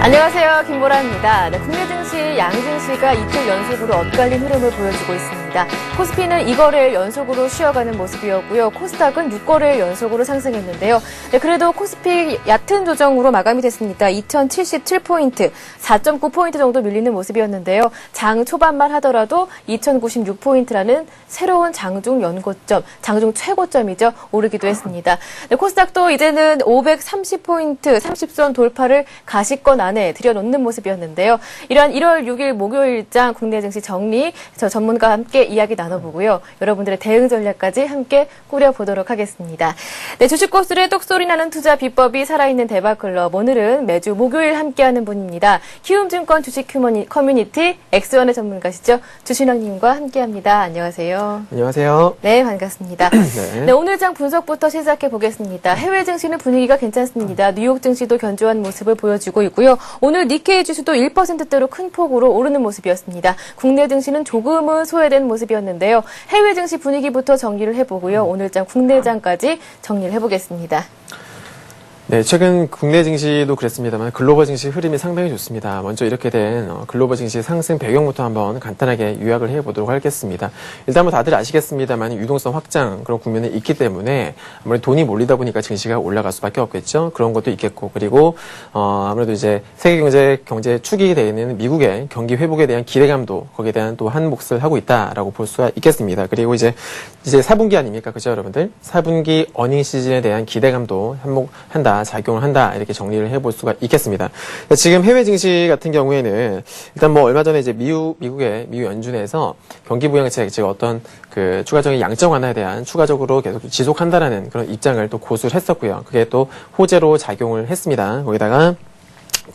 안녕하세요. 김보라입니다. 네, 국내 증시, 양증시가 이틀 연속으로 엇갈린 흐름을 보여주고 있습니다. 코스피는 2거래일 연속으로 쉬어가는 모습이었고요. 코스닥은 6거래일 연속으로 상승했는데요. 네, 그래도 코스피 얕은 조정으로 마감이 됐습니다. 2077포인트, 4.9포인트 정도 밀리는 모습이었는데요. 장 초반만 하더라도 2096포인트라는 새로운 장중 연고점, 장중 최고점이죠. 오르기도 했습니다. 네, 코스닥도 이제는 530포인트, 30선 돌파를 가시권 안에 들여놓는 모습이었는데요. 이런 1월 6일 목요일장 국내 증시 정리, 저 전문가와 함께 이야기 나눠보고요. 여러분들의 대응 전략까지 함께 꾸려보도록 하겠습니다. 네, 주식 고수의 똑소리 나는 투자 비법이 살아있는 대박클럽. 오늘은 매주 목요일 함께하는 분입니다. 키움증권 주식 커뮤니티 엑스원의 전문가시죠. 주신영님과 함께합니다. 안녕하세요. 안녕하세요. 네, 반갑습니다. 네, 오늘 장 분석부터 시작해 보겠습니다. 해외 증시는 분위기가 괜찮습니다. 뉴욕 증시도 견조한 모습을 보여주고 있고요. 오늘 니케이 지수도 1%대로 큰 폭으로 오르는 모습이었습니다. 국내 증시는 조금은 소외된 모습이었는데요. 해외 증시 분위기부터 정리를 해보고요. 오늘 장 국내 장까지 정리를 해보겠습니다. 네, 최근 국내 증시도 그랬습니다만 글로벌 증시 흐름이 상당히 좋습니다. 먼저 이렇게 된 글로벌 증시 상승 배경부터 한번 간단하게 요약을 해보도록 하겠습니다. 일단 뭐 다들 아시겠습니다만 유동성 확장 그런 국면이 있기 때문에 아무래도 돈이 몰리다 보니까 증시가 올라갈 수밖에 없겠죠. 그런 것도 있겠고, 그리고 아무래도 이제 세계 경제 축이 되어 있는 미국의 경기 회복에 대한 기대감도 거기에 대한 또 한 몫을 하고 있다라고 볼 수가 있겠습니다. 그리고 이제 4분기 아닙니까, 그죠, 여러분들? 4분기 어닝 시즌에 대한 기대감도 한몫한다. 작용을 한다, 이렇게 정리를 해볼 수가 있겠습니다. 지금 해외 증시 같은 경우에는 일단 뭐 얼마 전에 이제 미국의 미국 연준에서 경기 부양책, 즉 어떤 그 추가적인 양적 완화에 대한 추가적으로 계속 지속한다라는 그런 입장을 또 고수를 했었고요. 그게 또 호재로 작용을 했습니다. 거기다가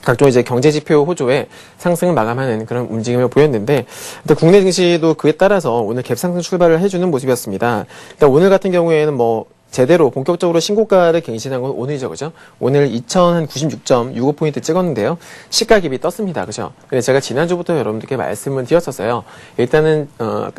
각종 이제 경제 지표 호조에 상승을 마감하는 그런 움직임을 보였는데, 일단 국내 증시도 그에 따라서 오늘 갭상승 출발을 해주는 모습이었습니다. 일단 오늘 같은 경우에는 뭐 제대로 본격적으로 신고가를 갱신한 건 오늘이죠, 그죠? 오늘 2096.65포인트 찍었는데요. 시가 갭이 떴습니다, 그죠? 근데 제가 지난주부터 여러분들께 말씀을 드렸었어요. 일단은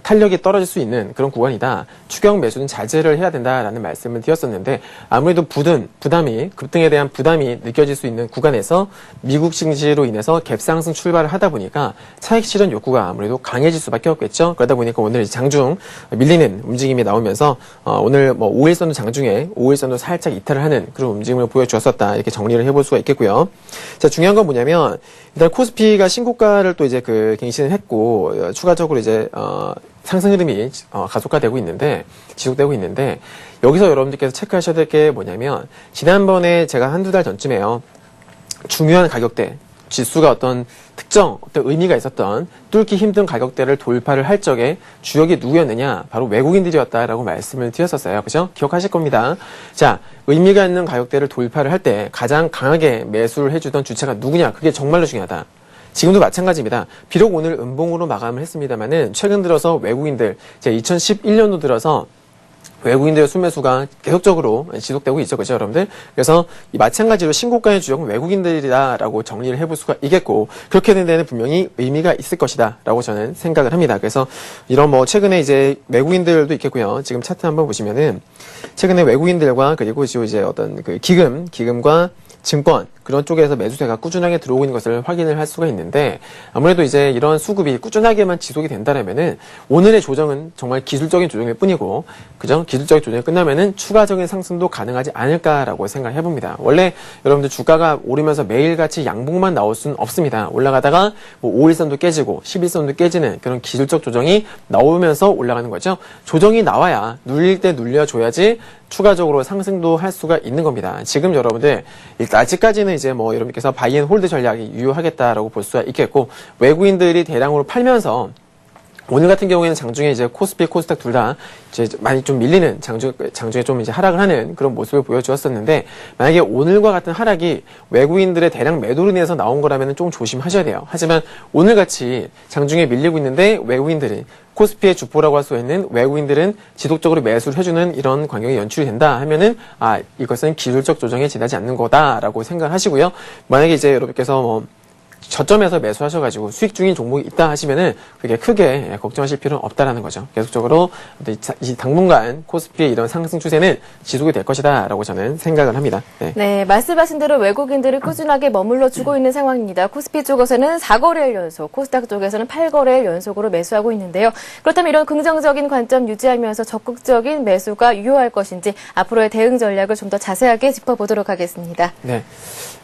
탄력이 떨어질 수 있는 그런 구간이다. 추경 매수는 자제를 해야 된다라는 말씀을 드렸었는데, 아무래도 부담이 급등에 대한 부담이 느껴질 수 있는 구간에서 미국 증시로 인해서 갭상승 출발을 하다 보니까 차익 실현 욕구가 아무래도 강해질 수밖에 없겠죠. 그러다 보니까 오늘 장중 밀리는 움직임이 나오면서 오늘 뭐 5일선 장중에 5일선도 살짝 이탈을 하는 그런 움직임을 보여주었었다, 이렇게 정리를 해볼 수가 있겠고요. 자, 중요한 건 뭐냐면 일단 코스피가 신고가를 또 이제 갱신을 했고, 추가적으로 이제 상승 흐름이 가속화되고 있는데, 지속되고 있는데, 여기서 여러분들께서 체크하셔야 될 게 뭐냐면, 지난번에 제가 한두 달 전쯤에요, 중요한 가격대, 지수가 어떤 의미가 있었던 뚫기 힘든 가격대를 돌파를 할 적에 주역이 누구였느냐? 바로 외국인들이었다라고 말씀을 드렸었어요. 그죠? 기억하실 겁니다. 자, 의미가 있는 가격대를 돌파를 할 때 가장 강하게 매수를 해주던 주체가 누구냐? 그게 정말로 중요하다. 지금도 마찬가지입니다. 비록 오늘 음봉으로 마감을 했습니다만은 최근 들어서 외국인들, 제 2011년도 들어서 외국인들의 순매수가 계속적으로 지속되고 있죠, 그죠, 여러분들? 그래서 마찬가지로 신고가의 주역은 외국인들이다라고 정리를 해볼 수가 있겠고, 그렇게 된 데는 분명히 의미가 있을 것이다라고 저는 생각을 합니다. 그래서 이런 뭐 최근에 이제 외국인들도 있겠고요. 지금 차트 한번 보시면은 최근에 외국인들과 그리고 이제 어떤 그 기금과 증권 그런 쪽에서 매수세가 꾸준하게 들어오고 있는 것을 확인을 할 수가 있는데, 아무래도 이제 이런 수급이 꾸준하게만 지속이 된다라면은 오늘의 조정은 정말 기술적인 조정일 뿐이고, 그죠? 기술적인 조정이 끝나면은 추가적인 상승도 가능하지 않을까라고 생각을 해봅니다. 원래 여러분들 주가가 오르면서 매일같이 양봉만 나올 수는 없습니다. 올라가다가 뭐 5일선도 깨지고 11선도 깨지는 그런 기술적 조정이 나오면서 올라가는 거죠. 조정이 나와야 눌릴 때 눌려줘야지 추가적으로 상승도 할 수가 있는 겁니다. 지금 여러분들 일단 아직까지는 이제 뭐 여러분께서 바이앤홀드 전략이 유효하겠다라고 볼 수가 있겠고, 외국인들이 대량으로 팔면서 오늘 같은 경우에는 장중에 이제 코스피, 코스닥 둘 다 이제 많이 좀 밀리는 장중에 좀 이제 하락을 하는 그런 모습을 보여주었었는데, 만약에 오늘과 같은 하락이 외국인들의 대량 매도로 인해서 나온 거라면 좀 조심하셔야 돼요. 하지만 오늘같이 장중에 밀리고 있는데 외국인들이 코스피의 주포라고 할 수 있는 외국인들은 지속적으로 매수를 해주는 이런 광경이 연출이 된다 하면은, 이것은 기술적 조정에 지나지 않는 거다라고 생각을 하시고요. 만약에 이제 여러분께서 저점에서 매수하셔가지고 수익 중인 종목이 있다 하시면은 그게 크게 걱정하실 필요는 없다라는 거죠. 계속적으로 이 당분간 코스피의 이런 상승 추세는 지속이 될 것이다라고 저는 생각을 합니다. 네. 네, 말씀하신 대로 외국인들이 꾸준하게 머물러 주고 있는 상황입니다. 코스피 쪽에서는 4거래일 연속, 코스닥 쪽에서는 8거래일 연속으로 매수하고 있는데요. 그렇다면 이런 긍정적인 관점 유지하면서 적극적인 매수가 유효할 것인지 앞으로의 대응 전략을 좀 더 자세하게 짚어보도록 하겠습니다. 네.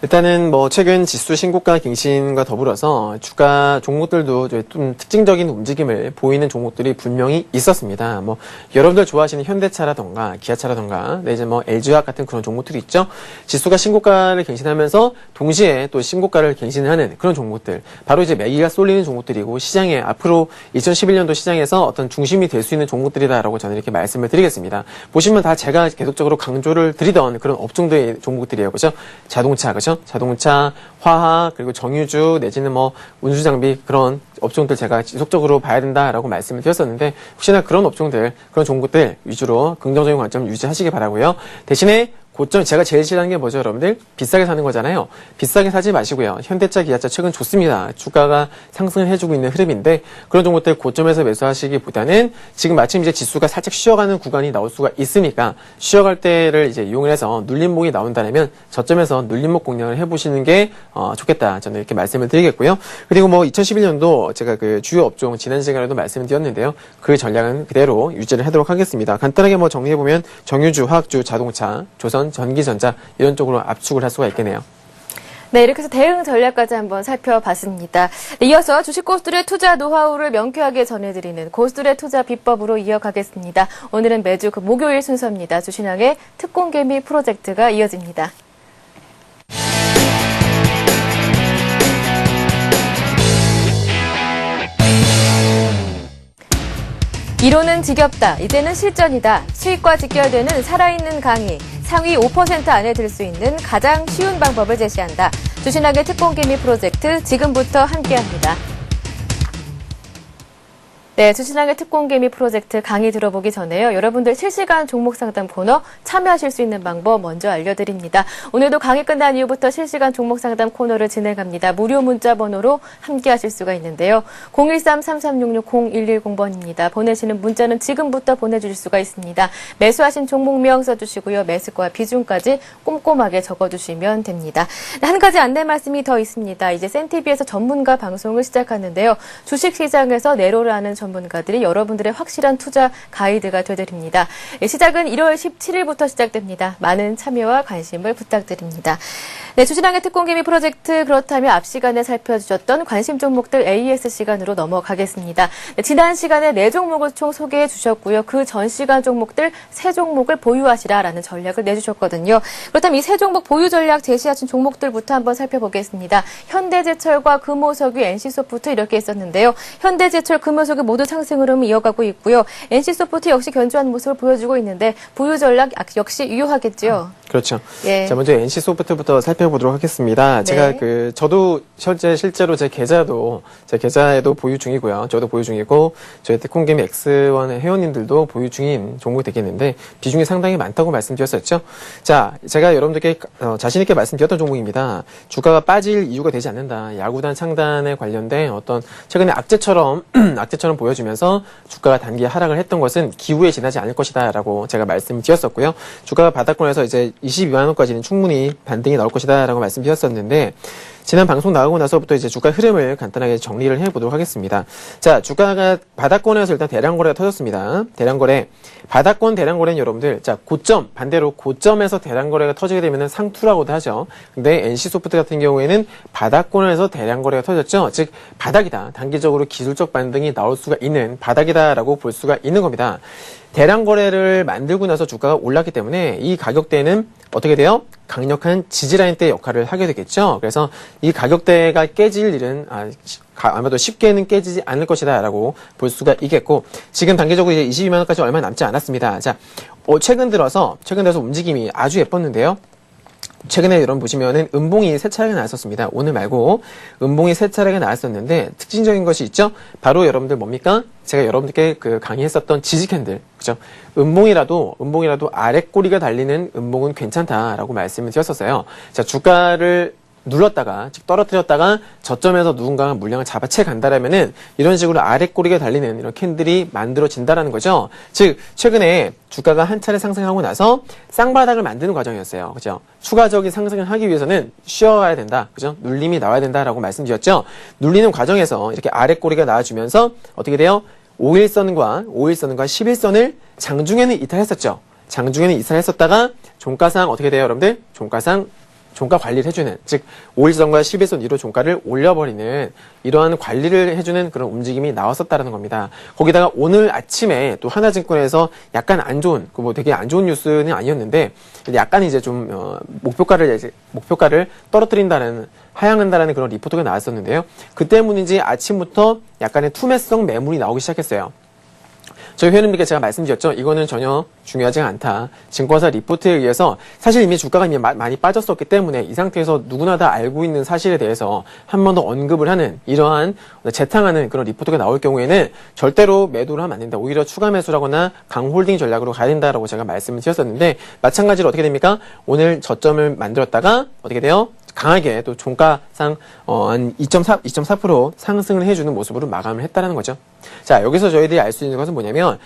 일단은 뭐 최근 지수 신고가 갱신과 더불어서 주가 종목들도 좀 특징적인 움직임을 보이는 종목들이 분명히 있었습니다. 뭐 여러분들 좋아하시는 현대차라던가 기아차라던가 이제 뭐 LG화학 같은 그런 종목들이 있죠. 지수가 신고가를 갱신하면서 동시에 또 신고가를 갱신하는 그런 종목들, 바로 이제 매기가 쏠리는 종목들이고 시장에 앞으로 2011년도 시장에서 어떤 중심이 될 수 있는 종목들이다라고 저는 이렇게 말씀을 드리겠습니다. 보시면 다 제가 계속적으로 강조를 드리던 그런 업종들의 종목들이에요, 그죠? 자동차, 그죠? 자동차, 화학, 그리고 정유주, 내지는 뭐 운수장비 그런 업종들 제가 지속적으로 봐야 된다라고 말씀을 드렸었는데 혹시나 그런 업종들, 그런 종목들 위주로 긍정적인 관점 유지하시기 바라고요. 대신에 고점, 제가 제일 싫어하는 게 뭐죠, 여러분들? 비싸게 사는 거잖아요. 비싸게 사지 마시고요. 현대차, 기아차 최근 좋습니다. 주가가 상승을 해주고 있는 흐름인데 그런 종목들 고점에서 매수하시기보다는 지금 마침 이제 지수가 살짝 쉬어가는 구간이 나올 수가 있으니까 쉬어갈 때를 이제 이용을 해서 눌림목이 나온다면 저점에서 눌림목 공략을 해보시는 게 좋겠다. 저는 이렇게 말씀을 드리겠고요. 그리고 뭐 2011년도 제가 그 주요 업종 지난 시간에도 말씀을 드렸는데요. 그 전략은 그대로 유지를 하도록 하겠습니다. 간단하게 뭐 정리해보면 정유주, 화학주, 자동차, 조선, 전기전자 이런 쪽으로 압축을 할 수가 있겠네요. 네, 이렇게 해서 대응 전략까지 한번 살펴봤습니다. 네, 이어서 주식 고수들의 투자 노하우를 명쾌하게 전해드리는 고수들의 투자 비법으로 이어가겠습니다. 오늘은 매주 그 목요일 순서입니다. 주신왕의 특공개미 프로젝트가 이어집니다. 이론은 지겹다. 이제는 실전이다. 수익과 직결되는 살아있는 강의. 상위 5% 안에 들 수 있는 가장 쉬운 방법을 제시한다. 주신왕의 특공개미 프로젝트 지금부터 함께합니다. 네, 주신왕의 특공개미 프로젝트 강의 들어보기 전에요. 여러분들 실시간 종목 상담 코너 참여하실 수 있는 방법 먼저 알려드립니다. 오늘도 강의 끝난 이후부터 실시간 종목 상담 코너를 진행합니다. 무료 문자 번호로 함께하실 수가 있는데요. 013-3366-0110번입니다. 보내시는 문자는 지금부터 보내주실 수가 있습니다. 매수하신 종목명 써주시고요. 매수가 비중까지 꼼꼼하게 적어주시면 됩니다. 한 가지 안내 말씀이 더 있습니다. 이제 센티비에서 전문가 방송을 시작하는데요. 주식시장에서 내로를 하는 전문가들이 여러분들의 확실한 투자 가이드가 되드립니다. 시작은 1월 17일부터 시작됩니다. 많은 참여와 관심을 부탁드립니다. 네, 주신왕의 특공개미 프로젝트, 그렇다면 앞 시간에 살펴주셨던 관심 종목들 AS 시간으로 넘어가겠습니다. 네, 지난 시간에 4종목을 총 소개해 주셨고요. 그 전 시간 종목들 3종목을 보유하시라라는 전략을 내주셨거든요. 그렇다면 이 3종목 보유 전략 제시하신 종목들부터 한번 살펴보겠습니다. 현대제철과 금호석유, NC소프트 이렇게 있었는데요. 현대제철, 금호석유 모두 상승 흐름을 이어가고 있고요. NC소프트 역시 견조한 모습을 보여주고 있는데 보유 전략 역시 유효하겠죠. 그렇죠. 예. 자, 먼저 NC소프트부터 살펴보도록 하겠습니다. 네. 제가 저도 실제로 제 계좌에도 보유 중이고요. 저도 보유 중이고, 저희 특공개미 X1 회원님들도 보유 중인 종목이 되겠는데, 비중이 상당히 많다고 말씀드렸었죠. 자, 제가 여러분들께 자신있게 말씀드렸던 종목입니다. 주가가 빠질 이유가 되지 않는다. 야구단 창단에 관련된 어떤 최근에 악재처럼 보여주면서 주가가 단기 하락을 했던 것은 기후에 지나지 않을 것이다 라고 제가 말씀드렸었고요. 주가가 바닥권에서 이제 22만 원까지는 충분히 반등이 나올 것이다 라고 말씀드렸었는데, 지난 방송 나가고 나서부터 이제 주가 흐름을 간단하게 정리를 해보도록 하겠습니다. 자, 주가가 바닥권에서 일단 대량거래가 터졌습니다. 바닥권 대량거래는 여러분들, 자, 반대로 고점에서 대량거래가 터지게 되면 상투라고도 하죠. 근데 NC소프트 같은 경우에는 바닥권에서 대량거래가 터졌죠. 즉, 바닥이다. 단기적으로 기술적 반등이 나올 수가 있는 바닥이다라고 볼 수가 있는 겁니다. 대량 거래를 만들고 나서 주가가 올랐기 때문에 이 가격대는 어떻게 돼요? 강력한 지지라인대 역할을 하게 되겠죠. 그래서 이 가격대가 깨질 일은 아마도 쉽게는 깨지지 않을 것이다 라고 볼 수가 있겠고, 지금 단기적으로 이제 22만 원까지 얼마 남지 않았습니다. 자, 최근 들어서 움직임이 아주 예뻤는데요. 최근에 여러분 보시면은 음봉이 세 차례가 나왔었습니다. 오늘 말고 음봉이 세 차례가 나왔었는데 특징적인 것이 있죠. 바로 여러분들 뭡니까? 제가 여러분들께 강의했었던 지지 캔들, 그죠? 음봉이라도 아래 꼬리가 달리는 음봉은 괜찮다라고 말씀을 드렸었어요. 자, 주가를 눌렀다가 즉 떨어뜨렸다가 저점에서 누군가가 물량을 잡아채 간다라면은 이런 식으로 아래 꼬리가 달리는 이런 캔들이 만들어진다라는 거죠. 즉 최근에 주가가 한 차례 상승하고 나서 쌍바닥을 만드는 과정이었어요. 그죠? 추가적인 상승을 하기 위해서는 쉬어가야 된다. 그죠? 눌림이 나와야 된다라고 말씀드렸죠. 눌리는 과정에서 이렇게 아래 꼬리가 나와주면서 어떻게 돼요? 5일선과 11선을 장중에는 이탈했었죠. 장중에는 이탈했었다가 종가상 어떻게 돼요, 여러분들? 종가 관리를 해주는, 즉 5일선과 11선 위로 종가를 올려버리는 이러한 관리를 해주는 그런 움직임이 나왔었다는 겁니다. 거기다가 오늘 아침에 또 하나증권에서 약간 안 좋은, 뭐 되게 안 좋은 뉴스는 아니었는데 약간 이제 좀 목표가를 떨어뜨린다는, 하향한다라는 그런 리포트가 나왔었는데요. 그 때문인지 아침부터 약간의 투매성 매물이 나오기 시작했어요. 저희 회원님들께 제가 말씀드렸죠. 이거는 전혀 중요하지 않다. 증권사 리포트에 의해서 사실 이미 주가가 이미 많이 빠졌었기 때문에 이 상태에서 누구나 다 알고 있는 사실에 대해서 한 번 더 언급을 하는 이러한 재탕하는 그런 리포트가 나올 경우에는 절대로 매도를 하면 안 된다. 오히려 추가 매수라거나 강홀딩 전략으로 가야 된다라고 제가 말씀을 드렸었는데 마찬가지로 어떻게 됩니까? 오늘 저점을 만들었다가 어떻게 돼요? 강하게 또 종가상 한 2.4% 상승을 해주는 모습으로 마감을 했다는 거죠. 자, 여기서 저희들이 알 수 있는 것은 뭐냐면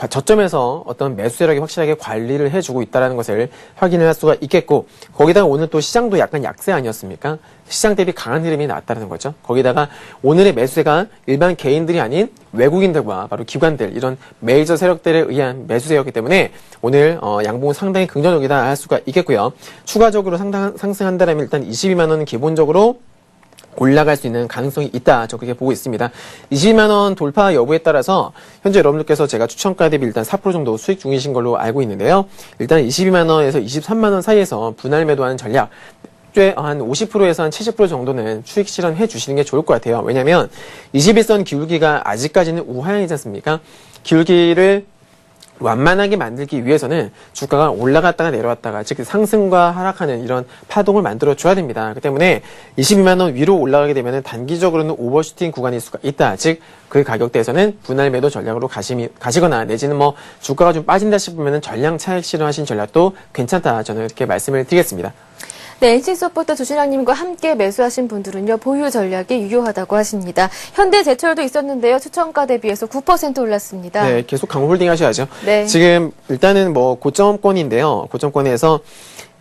저점에서 어떤 매수 세력이 확실하게 관리를 해주고 있다는 것을 확인을 할 수가 있겠고, 거기다가 오늘 또 시장도 약간 약세 아니었습니까? 시장 대비 강한 흐름이 나왔다는 거죠. 거기다가 오늘의 매수세가 일반 개인들이 아닌 외국인들과 바로 기관들, 이런 메이저 세력들에 의한 매수세였기 때문에 오늘 양봉은 상당히 긍정적이다 할 수가 있겠고요. 추가적으로 상승한다면 일단 22만 원은 기본적으로 올라갈 수 있는 가능성이 있다. 저 그렇게 보고 있습니다. 20만 원 돌파 여부에 따라서 현재 여러분들께서 제가 추천가 대비 일단 4% 정도 수익 중이신 걸로 알고 있는데요. 일단 22만 원에서 23만 원 사이에서 분할 매도하는 전략 한 50%에서 한 70% 정도는 추익 실현해 주시는 게 좋을 것 같아요. 왜냐하면 21선 기울기가 아직까지는 우하향이지 않습니까? 기울기를 완만하게 만들기 위해서는 주가가 올라갔다가 내려왔다가 즉 상승과 하락하는 이런 파동을 만들어 줘야 됩니다. 그렇기 때문에 22만 원 위로 올라가게 되면 단기적으로는 오버슈팅 구간일 수가 있다. 즉 그 가격대에서는 분할 매도 전략으로 가시거나 내지는 뭐 주가가 좀 빠진다 싶으면 전량 차익 실현하신 전략도 괜찮다. 저는 이렇게 말씀을 드리겠습니다. 네, NC소프트 주신양님과 함께 매수하신 분들은요, 보유 전략이 유효하다고 하십니다. 현대제철도 있었는데요, 추천가 대비해서 9% 올랐습니다. 네, 계속 강홀딩 하셔야죠. 네. 지금 일단은 뭐 고점권인데요. 고점권에서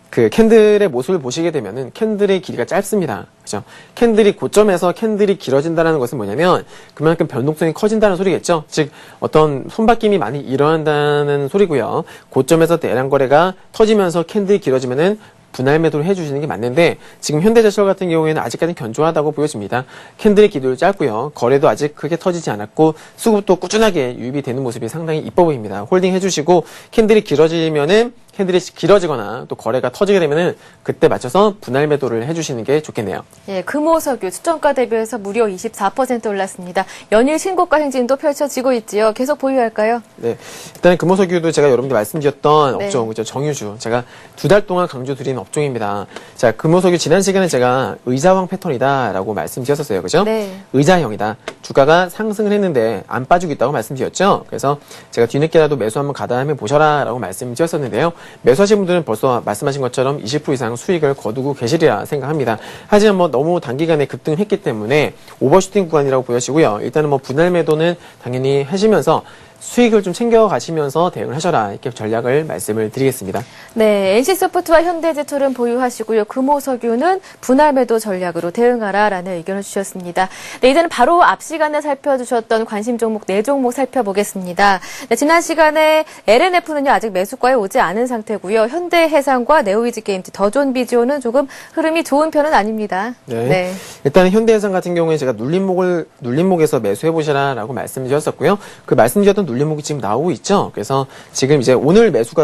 그 캔들의 모습을 보시게 되면은 캔들의 길이가 짧습니다. 그죠? 캔들이 고점에서 캔들이 길어진다는 것은 뭐냐면 그만큼 변동성이 커진다는 소리겠죠. 즉 어떤 손바뀜이 많이 일어난다는 소리고요. 고점에서 대량 거래가 터지면서 캔들이 길어지면은 분할 매도를 해주시는 게 맞는데 지금 현대제철 같은 경우에는 아직까지는 견조하다고 보여집니다. 캔들의 기도를 짧고요. 거래도 아직 크게 터지지 않았고 수급도 꾸준하게 유입이 되는 모습이 상당히 이뻐 보입니다. 홀딩 해주시고 캔들이 길어지거나 또 거래가 터지게 되면은 그때 맞춰서 분할 매도를 해주시는 게 좋겠네요. 예, 금호석유 추천가 대비해서 무려 24% 올랐습니다. 연일 신고가 행진도 펼쳐지고 있지요. 계속 보유할까요? 네, 일단 금호석유도 제가 여러분들 말씀드렸던 네. 업종, 그죠? 정유주. 제가 2달 동안 강조드린 업종입니다. 자, 금호석유 지난 시간에 제가 의자왕 패턴이다라고 말씀드렸었어요, 그죠? 네. 의자형이다. 주가가 상승을 했는데 안 빠지고 있다고 말씀드렸죠. 그래서 제가 뒤늦게라도 매수 한번 가담해 보셔라라고 말씀드렸었는데요. 매수하신 분들은 벌써 말씀하신 것처럼 20% 이상 수익을 거두고 계시리라 생각합니다. 하지만 뭐 너무 단기간에 급등했기 때문에 오버슈팅 구간이라고 보여지고요. 일단은 뭐 분할 매도는 당연히 하시면서 수익을 좀 챙겨가시면서 대응을 하셔라. 이렇게 전략을 말씀을 드리겠습니다. 네, NC소프트와 현대제철은 보유하시고요. 금호석유는 분할 매도 전략으로 대응하라라는 의견을 주셨습니다. 네, 이제는 바로 앞 시간에 살펴주셨던 관심 종목 4종목 살펴보겠습니다. 네, 지난 시간에 LNF는요, 아직 매수가에 오지 않은 상태고요. 현대해상과 네오이즈게임즈, 더존비지오는 조금 흐름이 좋은 편은 아닙니다. 네. 일단 현대해상 같은 경우에 제가 눌림목에서 매수해보시라라고 말씀드렸었고요. 그 말씀드렸던 눌림목이 지금 나오고 있죠. 그래서 지금 이제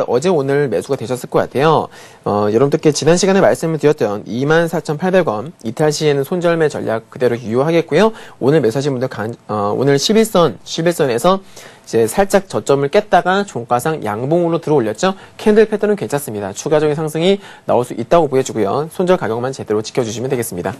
어제 오늘 매수가 되셨을 것 같아요. 여러분들께 지난 시간에 말씀을 드렸던 24,800원 이탈 시에는 손절매 전략 그대로 유효하겠고요. 오늘 매수하신 분들 오늘 11선에서 이제 살짝 저점을 깼다가 종가상 양봉으로 들어올렸죠. 캔들 패턴은 괜찮습니다. 추가적인 상승이 나올 수 있다고 보여지고요. 손절 가격만 제대로 지켜주시면 되겠습니다.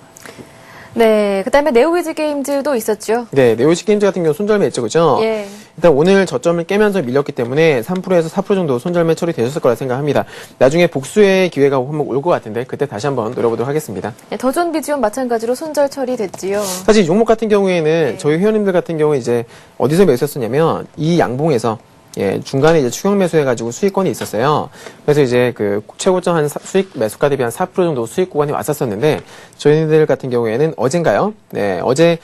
네, 그다음에 네오위즈 게임즈도 있었죠. 네, 네오위즈 게임즈 같은 경우 손절매 있죠, 그죠? 예. 일단 오늘 저점을 깨면서 밀렸기 때문에 3%에서 4% 정도 손절매 처리되셨을 거라 생각합니다. 나중에 복수의 기회가 한번 올 것 같은데 그때 다시 한번 노려보도록 하겠습니다. 네, 더존 비지온 마찬가지로 손절 처리됐지요. 사실 이 종목 같은 경우에는 네. 저희 회원님들 같은 경우에 이제 어디서 매수했었냐면 이 양봉에서 중간에 이제 추격 매수해가지고 수익권이 있었어요. 그래서 이제 그 최고점 한 수익 매수가 대비 한 4% 정도 수익 구간이 왔었었는데 저희들 같은 경우에는 어젠가요? 네, 어제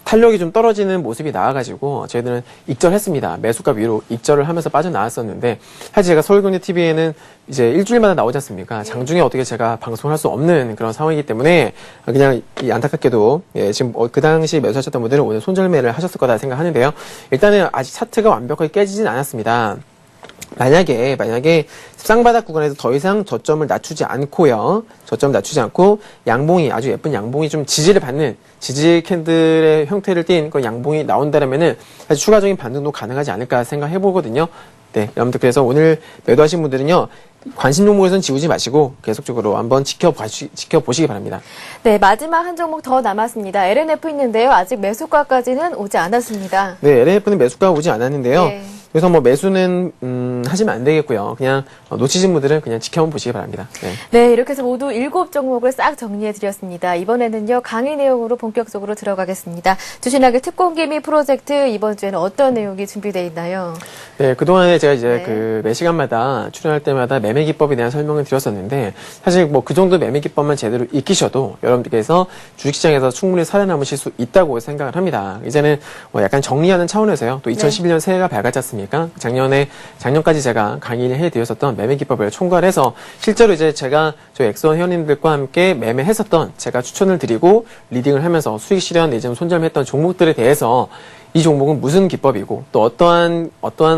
탄력이 좀 떨어지는 모습이 나와가지고 저희들은 익절했습니다. 매수가 위로 익절을 하면서 빠져나왔었는데 사실 제가 서울경제TV에는 이제 일주일마다 나오지 않습니까? 장중에 어떻게 제가 방송을 할 수 없는 그런 상황이기 때문에 그냥 안타깝게도 지금 그 당시 매수하셨던 분들은 오늘 손절매를 하셨을 거다 생각하는데요. 일단은 아직 차트가 완벽하게 깨지진 않았습니다. 만약에 쌍바닥 구간에서 더 이상 저점을 낮추지 않고요. 저점을 낮추지 않고 양봉이 아주 예쁜 양봉이 좀 지지를 받는 지지 캔들의 형태를 띈 그 양봉이 나온다면은 사실 추가적인 반등도 가능하지 않을까 생각해 보거든요. 네, 여러분들 그래서 오늘 매도하신 분들은요. 관심 종목에서는 지우지 마시고 계속적으로 한번 지켜보시기 바랍니다. 네, 마지막 한 종목 더 남았습니다. LNF 있는데요. 아직 매수가까지는 오지 않았습니다. 네, LNF는 매수가 오지 않았는데요. 네. 그래서 뭐 매수는 하시면 안 되겠고요. 그냥 놓치신 분들은 그냥 지켜만 보시기 바랍니다. 네. 네, 이렇게 해서 모두 7종목을 싹 정리해드렸습니다. 이번에는요, 강의 내용으로 본격적으로 들어가겠습니다. 주신학의 특공기미 프로젝트, 이번 주에는 어떤 내용이 준비되어 있나요? 네, 그동안에 제가 이제 네. 그 매 시간마다 출연할 때마다 매매 기법에 대한 설명을 드렸었는데, 사실 뭐 그 정도 매매 기법만 제대로 익히셔도 여러분들께서 주식시장에서 충분히 살아남으실 수 있다고 생각을 합니다. 이제는 뭐 약간 정리하는 차원에서요, 또 2011년 새해가 밝았지 않습니까? 작년까지 제가 강의를 해드렸었던 매매 기법을 총괄해서 실제로 이제 제가 저희 엑소원 회원님들과 함께 매매했었던 제가 추천을 드리고 리딩을 하면서 수익 실현 내지는 손절했던 종목들에 대해서 이 종목은 무슨 기법이고 또 어떠한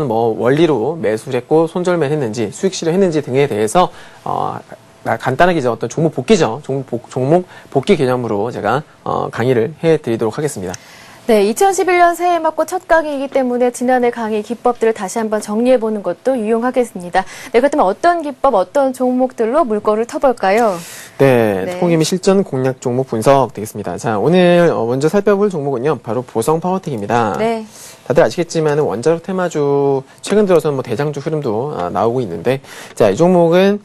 뭐 원리로 매수를 했고 손절매를 했는지 수익 실현했는지 등에 대해서 간단하게 이제 어떤 종목 복귀죠. 종목 복귀 개념으로 제가 강의를 해드리도록 하겠습니다. 네, 2011년 새해 맞고 첫 강의이기 때문에 지난해 강의 기법들을 다시 한번 정리해보는 것도 유용하겠습니다. 네, 그렇다면 어떤 기법, 어떤 종목들로 물꼬를 터볼까요? 네, 네. 특공기미 실전 공략 종목 분석 되겠습니다. 자, 오늘 먼저 살펴볼 종목은요, 바로 보성 파워텍입니다. 네. 다들 아시겠지만 원자력 테마주 최근 들어서는 뭐 대장주 흐름도 나오고 있는데, 자, 이 종목은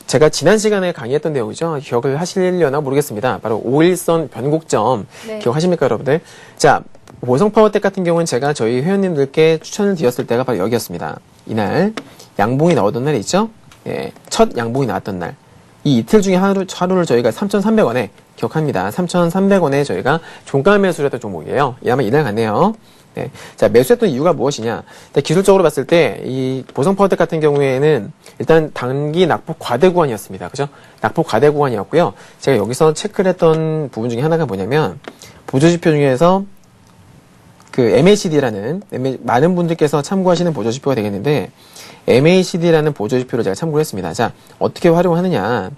제가 지난 시간에 강의했던 내용이죠. 기억을 하시려나 모르겠습니다. 바로 5일선 변곡점 네. 기억하십니까, 여러분들? 자, 보성파워텍 같은 경우는 제가 저희 회원님들께 추천을 드렸을 때가 바로 여기였습니다. 이날 양봉이 나오던 날이 있죠? 예, 첫 양봉이 나왔던 날. 이 이틀 중에 하루를 저희가 3,300원에 기억합니다. 3,300원에 저희가 종가 매수를 했던 종목이에요. 아마 이날 같네요. 네. 자, 매수했던 이유가 무엇이냐? 기술적으로 봤을 때, 이 보성파워텍 같은 경우에는 일단 단기 낙폭 과대 구간이었습니다. 그죠? 낙폭 과대 구간이었고요. 제가 여기서 체크를 했던 부분 중에 하나가 뭐냐면, 보조지표 중에서 그 MACD라는, 많은 분들께서 참고하시는 보조지표가 되겠는데, MACD라는 보조지표를 제가 참고를 했습니다. 자, 어떻게 활용하느냐.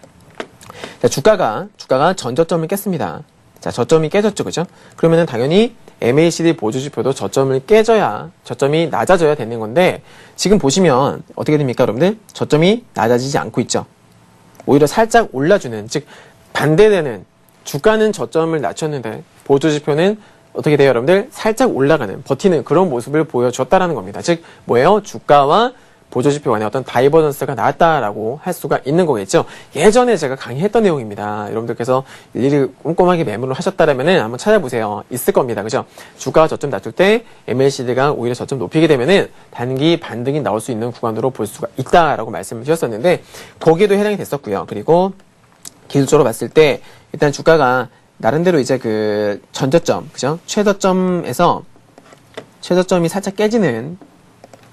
자, 주가가 전저점을 깼습니다. 자, 저점이 깨졌죠. 그죠? 그러면은 당연히 MACD 보조지표도 저점을 깨져야, 저점이 낮아져야 되는 건데, 지금 보시면 어떻게 됩니까, 여러분들? 저점이 낮아지지 않고 있죠. 오히려 살짝 올라주는, 즉, 반대되는, 주가는 저점을 낮췄는데, 보조지표는 어떻게 돼요, 여러분들? 살짝 올라가는, 버티는 그런 모습을 보여줬다라는 겁니다. 즉, 뭐예요? 주가와 보조지표 간에 어떤 다이버전스가 나왔다라고 할 수가 있는 거겠죠. 예전에 제가 강의했던 내용입니다. 여러분들께서 일일이 꼼꼼하게 메모를 하셨다라면은 한번 찾아보세요. 있을 겁니다. 그죠? 주가가 저점 낮출 때 MACD가 오히려 저점 높이게 되면은 단기 반등이 나올 수 있는 구간으로 볼 수가 있다라고 말씀을 드렸었는데 거기에도 해당이 됐었고요. 그리고 기술적으로 봤을 때 일단 주가가 나름대로 이제 그 전저점, 그죠? 최저점에서 최저점이 살짝 깨지는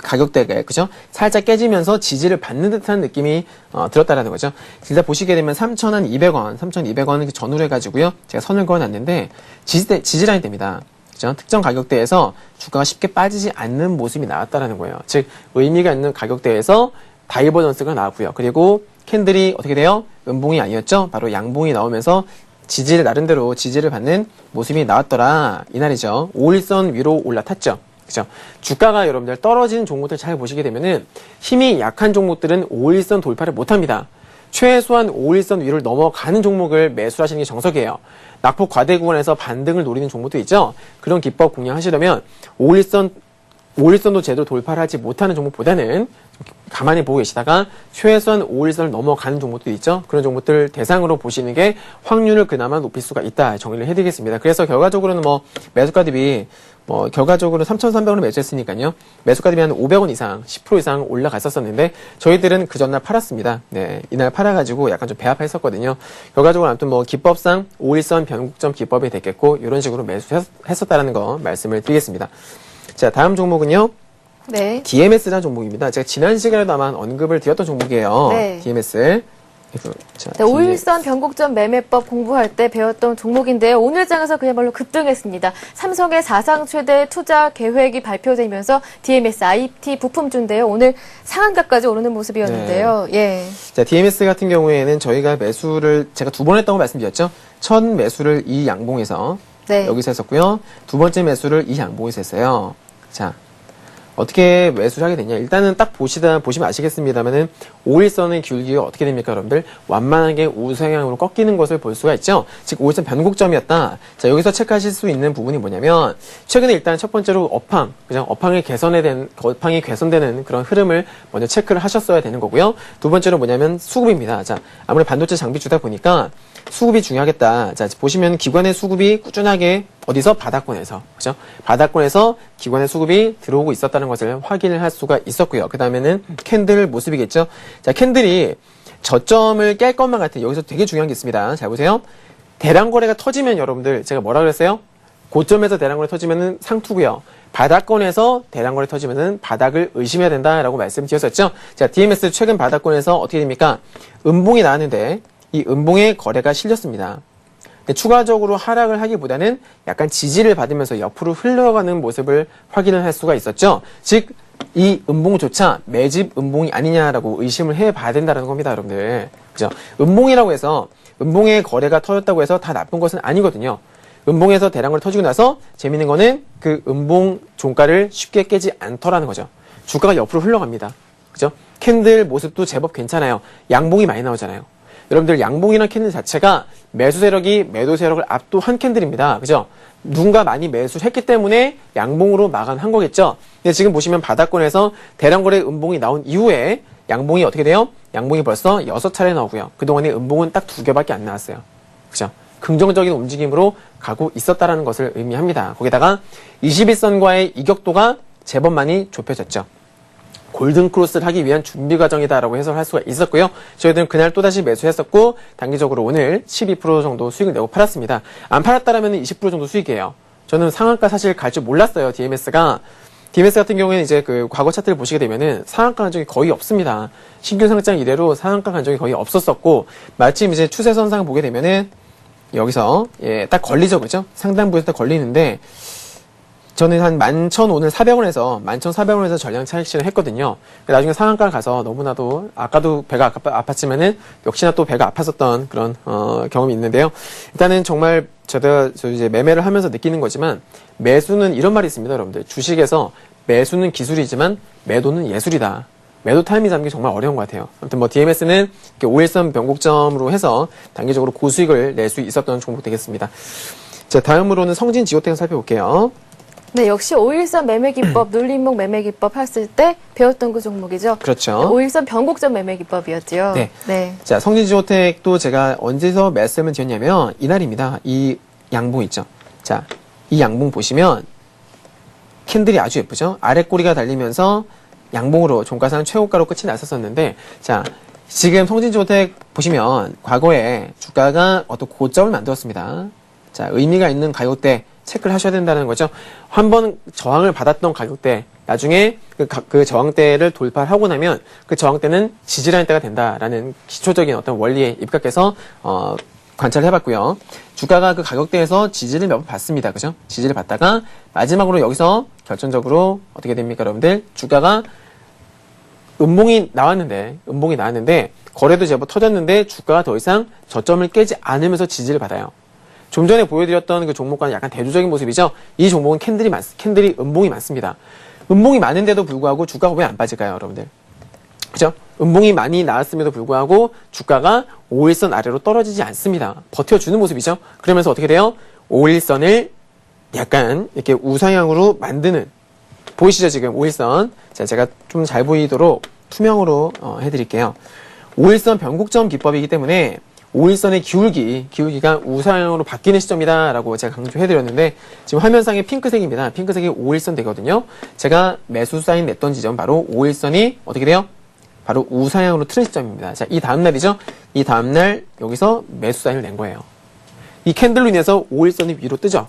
가격대가, 그죠? 살짝 깨지면서 지지를 받는 듯한 느낌이 들었다라는 거죠. 진짜 보시게 되면 3,200원 전후로 해가지고요. 제가 선을 그어놨는데 지지라인이 됩니다. 그죠? 특정 가격대에서 주가가 쉽게 빠지지 않는 모습이 나왔다라는 거예요. 즉 의미가 있는 가격대에서 다이버전스가 나왔고요. 그리고 캔들이 어떻게 돼요? 음봉이 아니었죠? 바로 양봉이 나오면서 나름대로 지지를 받는 모습이 나왔더라. 이날이죠. 5일선 위로 올라탔죠. 그죠? 주가가 여러분들 떨어지는 종목들 잘 보시게 되면은 힘이 약한 종목들은 5일선 돌파를 못 합니다. 최소한 5일선 위를 넘어가는 종목을 매수하시는 게 정석이에요. 낙폭 과대 구간에서 반등을 노리는 종목도 있죠. 그런 기법 공략하시려면 5일선도 제대로 돌파를 하지 못하는 종목보다는 가만히 보고 계시다가 최소한 5일선을 넘어가는 종목도 있죠. 그런 종목들 대상으로 보시는 게 확률을 그나마 높일 수가 있다 정리를 해드리겠습니다. 그래서 결과적으로는 매수가 대비 결과적으로 3,300원을 매수했으니까요. 매수가 대비 한 500원 이상, 10% 이상 올라갔었는데 저희들은 그 전날 팔았습니다. 네, 이날 팔아가지고 약간 좀 배합했었거든요. 결과적으로 아무튼 기법상 5일선 변곡점 기법이 됐겠고 이런 식으로 매수했었다라는 거 말씀을 드리겠습니다. 자, 다음 종목은요. 네. DMS라는 종목입니다. 제가 지난 시간에도 아마 언급을 드렸던 종목이에요. 네. DMS. 자, 네, 5일선 변곡점 매매법 공부할 때 배웠던 종목인데요. 오늘 장에서 그야말로 급등했습니다. 삼성의 사상 최대 투자 계획이 발표되면서 DMS IT 부품주인데요. 오늘 상한가까지 오르는 모습이었는데요. 예. 자, DMS 같은 경우에는 저희가 매수를 제가 2번 했다고 말씀드렸죠. 첫 매수를 이 양봉에서 네. 여기서 했었고요. 두 번째 매수를 이 양봉에서 했어요. 자, 어떻게 매수를 하게 되냐. 일단은 딱 보시면 아시겠습니다만은 5일선의 기울기가 어떻게 됩니까, 여러분들? 완만하게 우상향으로 꺾이는 것을 볼 수가 있죠. 즉 5일선 변곡점이었다. 자, 여기서 체크하실 수 있는 부분이 뭐냐면 최근에 일단 첫 번째로 업황이 개선되는 그런 흐름을 먼저 체크를 하셨어야 되는 거고요. 두 번째로 뭐냐면 수급입니다. 자, 아무래도 반도체 장비 주다 보니까 수급이 중요하겠다. 자, 보시면 기관의 수급이 꾸준하게 어디서? 바닥권에서. 그죠? 바닥권에서 기관의 수급이 들어오고 있었다는 것을 확인을 할 수가 있었고요. 그 다음에는 캔들 모습이겠죠? 자, 캔들이 저점을 깰 것만 같은 여기서 되게 중요한 게 있습니다. 잘 보세요. 대량 거래가 터지면 여러분들 제가 뭐라 그랬어요? 고점에서 대량 거래 터지면은 상투고요. 바닥권에서 대량 거래 터지면은 바닥을 의심해야 된다라고 말씀드렸었죠? 자, DMS 최근 바닥권에서 어떻게 됩니까? 음봉이 나왔는데 이 음봉의 거래가 실렸습니다. 근데 추가적으로 하락을 하기보다는 약간 지지를 받으면서 옆으로 흘러가는 모습을 확인을 할 수가 있었죠. 즉, 이 음봉조차 매집 음봉이 아니냐라고 의심을 해봐야 된다는 겁니다, 여러분들. 그죠? 음봉이라고 해서 음봉의 거래가 터졌다고 해서 다 나쁜 것은 아니거든요. 음봉에서 대량거래 터지고 나서 재밌는 거는 그 음봉 종가를 쉽게 깨지 않더라는 거죠. 주가가 옆으로 흘러갑니다. 그죠? 캔들 모습도 제법 괜찮아요. 양봉이 많이 나오잖아요. 여러분들 양봉이나 캔들 자체가 매수 세력이 매도 세력을 압도한 캔들입니다. 그죠? 누군가 많이 매수를 했기 때문에 양봉으로 마감한 거겠죠? 근데 지금 보시면 바닥권에서 대량거래 음봉이 나온 이후에 양봉이 어떻게 돼요? 양봉이 벌써 6차례 나오고요. 그동안에 음봉은 딱 2개밖에 안 나왔어요. 그죠? 긍정적인 움직임으로 가고 있었다는 것을 의미합니다. 거기다가 21선과의 이격도가 제법 많이 좁혀졌죠. 골든크로스를 하기 위한 준비 과정이다라고 해석할 수가 있었고요. 저희들은 그날 또다시 매수했었고 단기적으로 오늘 12% 정도 수익을 내고 팔았습니다. 안 팔았다라면 20% 정도 수익이에요. 저는 상한가 사실 갈 줄 몰랐어요. DMS 같은 경우에는 이제 그 과거 차트를 보시게 되면은 상한가 간적이 거의 없습니다. 신규 상장 이래로 상한가 간적이 거의 없었었고 마침 이제 추세선상 보게 되면은 여기서 딱 걸리죠, 그죠? 상단부에서 딱 걸리는데 저는 한 11,400원에서 11,400원에서 전량 차익 실을 했거든요. 나중에 상한가를 가서 너무나도 아까도 배가 아팠지만은 역시나 또 배가 아팠었던 그런 경험이 있는데요. 일단은 정말 저 이제 매매를 하면서 느끼는 거지만 매수는 이런 말이 있습니다, 여러분들. 주식에서 매수는 기술이지만 매도는 예술이다. 매도 타이밍 잡는 게 정말 어려운 것 같아요. 아무튼 DMS는 5일선 변곡점으로 해서 단기적으로 고수익을 낼 수 있었던 종목 되겠습니다. 자, 다음으로는 성진지오텍 살펴볼게요. 네, 역시 5일선 매매 기법, 눌림목 매매 기법 했을 때 배웠던 그 종목이죠. 그렇죠. 5일선 변곡점 매매 기법이었죠. 네. 네. 자, 성진지오텍도 제가 언제서 말씀을 드렸냐면 이날입니다. 이 양봉 있죠. 자, 이 양봉 보시면 캔들이 아주 예쁘죠. 아래 꼬리가 달리면서 양봉으로 종가상 최고가로 끝이 났었는데, 자, 지금 성진지오텍 보시면 과거에 주가가 어떤 고점을 만들었습니다. 자, 의미가 있는 가격대 체크를 하셔야 된다는 거죠. 한번 저항을 받았던 가격대, 나중에 그 저항대를 돌파하고 나면 그 저항대는 지지라는 때가 된다라는 기초적인 어떤 원리에 입각해서 관찰을 해봤고요. 주가가 그 가격대에서 지지를 몇 번 받습니다. 그죠? 지지를 받다가 마지막으로 여기서 결정적으로 어떻게 됩니까, 여러분들? 주가가 음봉이 나왔는데 거래도 제법 터졌는데 주가가 더 이상 저점을 깨지 않으면서 지지를 받아요. 좀 전에 보여드렸던 그 종목과는 약간 대조적인 모습이죠. 이 종목은 캔들이 음봉이 많습니다. 음봉이 많은데도 불구하고 주가가 왜 안 빠질까요, 여러분들? 그죠? 음봉이 많이 나왔음에도 불구하고 주가가 5일선 아래로 떨어지지 않습니다. 버텨주는 모습이죠. 그러면서 어떻게 돼요? 5일선을 약간 이렇게 우상향으로 만드는, 보이시죠 지금 5일선. 자, 제가 좀 잘 보이도록 투명으로 해드릴게요. 5일선 변곡점 기법이기 때문에 5일선의 기울기가 우상향으로 바뀌는 시점이다라고 제가 강조해드렸는데, 지금 화면상의 핑크색입니다. 핑크색이 5일선 되거든요. 제가 매수 사인 냈던 지점 바로 5일선이 어떻게 돼요? 바로 우상향으로 트는 시점입니다. 자, 이 다음날이죠. 이 다음날 여기서 매수 사인을 낸 거예요. 이 캔들로 인해서 5일선이 위로 뜨죠.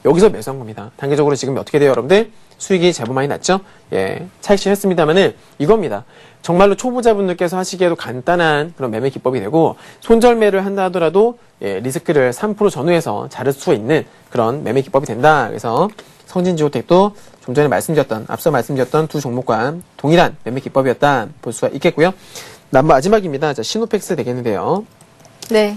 여기서 매수한 겁니다. 단계적으로 지금 어떻게 돼요, 여러분들? 수익이 제법 많이 났죠? 예, 차익실 했습니다만은 이겁니다. 정말로 초보자분들께서 하시기에도 간단한 그런 매매 기법이 되고, 손절매를 한다 하더라도 리스크를 3% 전후해서 자를 수 있는 그런 매매 기법이 된다. 그래서 성진지오텍도 좀 전에 앞서 말씀드렸던 두 종목과 동일한 매매 기법이었다 볼 수가 있겠고요. 마지막입니다. 자, 시노펙스 되겠는데요. 네.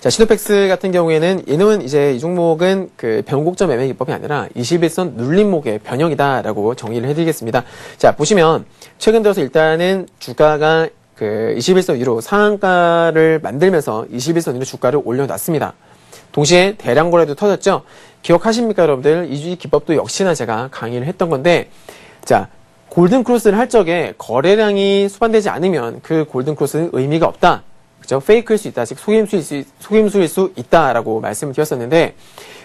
자, 시노펙스 같은 경우에는 얘는 이제 이 종목은 그 변곡점 매매 기법이 아니라 21선 눌림목의 변형이다라고 정의를 해드리겠습니다. 자, 보시면 최근 들어서 일단은 주가가 그 21선 위로 상한가를 만들면서 21선 위로 주가를 올려놨습니다. 동시에 대량 거래도 터졌죠. 기억하십니까, 여러분들? 이 기법도 역시나 제가 강의를 했던 건데, 자, 골든 크로스를 할 적에 거래량이 수반되지 않으면 그 골든 크로스는 의미가 없다. 그죠? 페이크일 수 있다. 즉 속임수일 수 있다라고 말씀을 드렸었는데,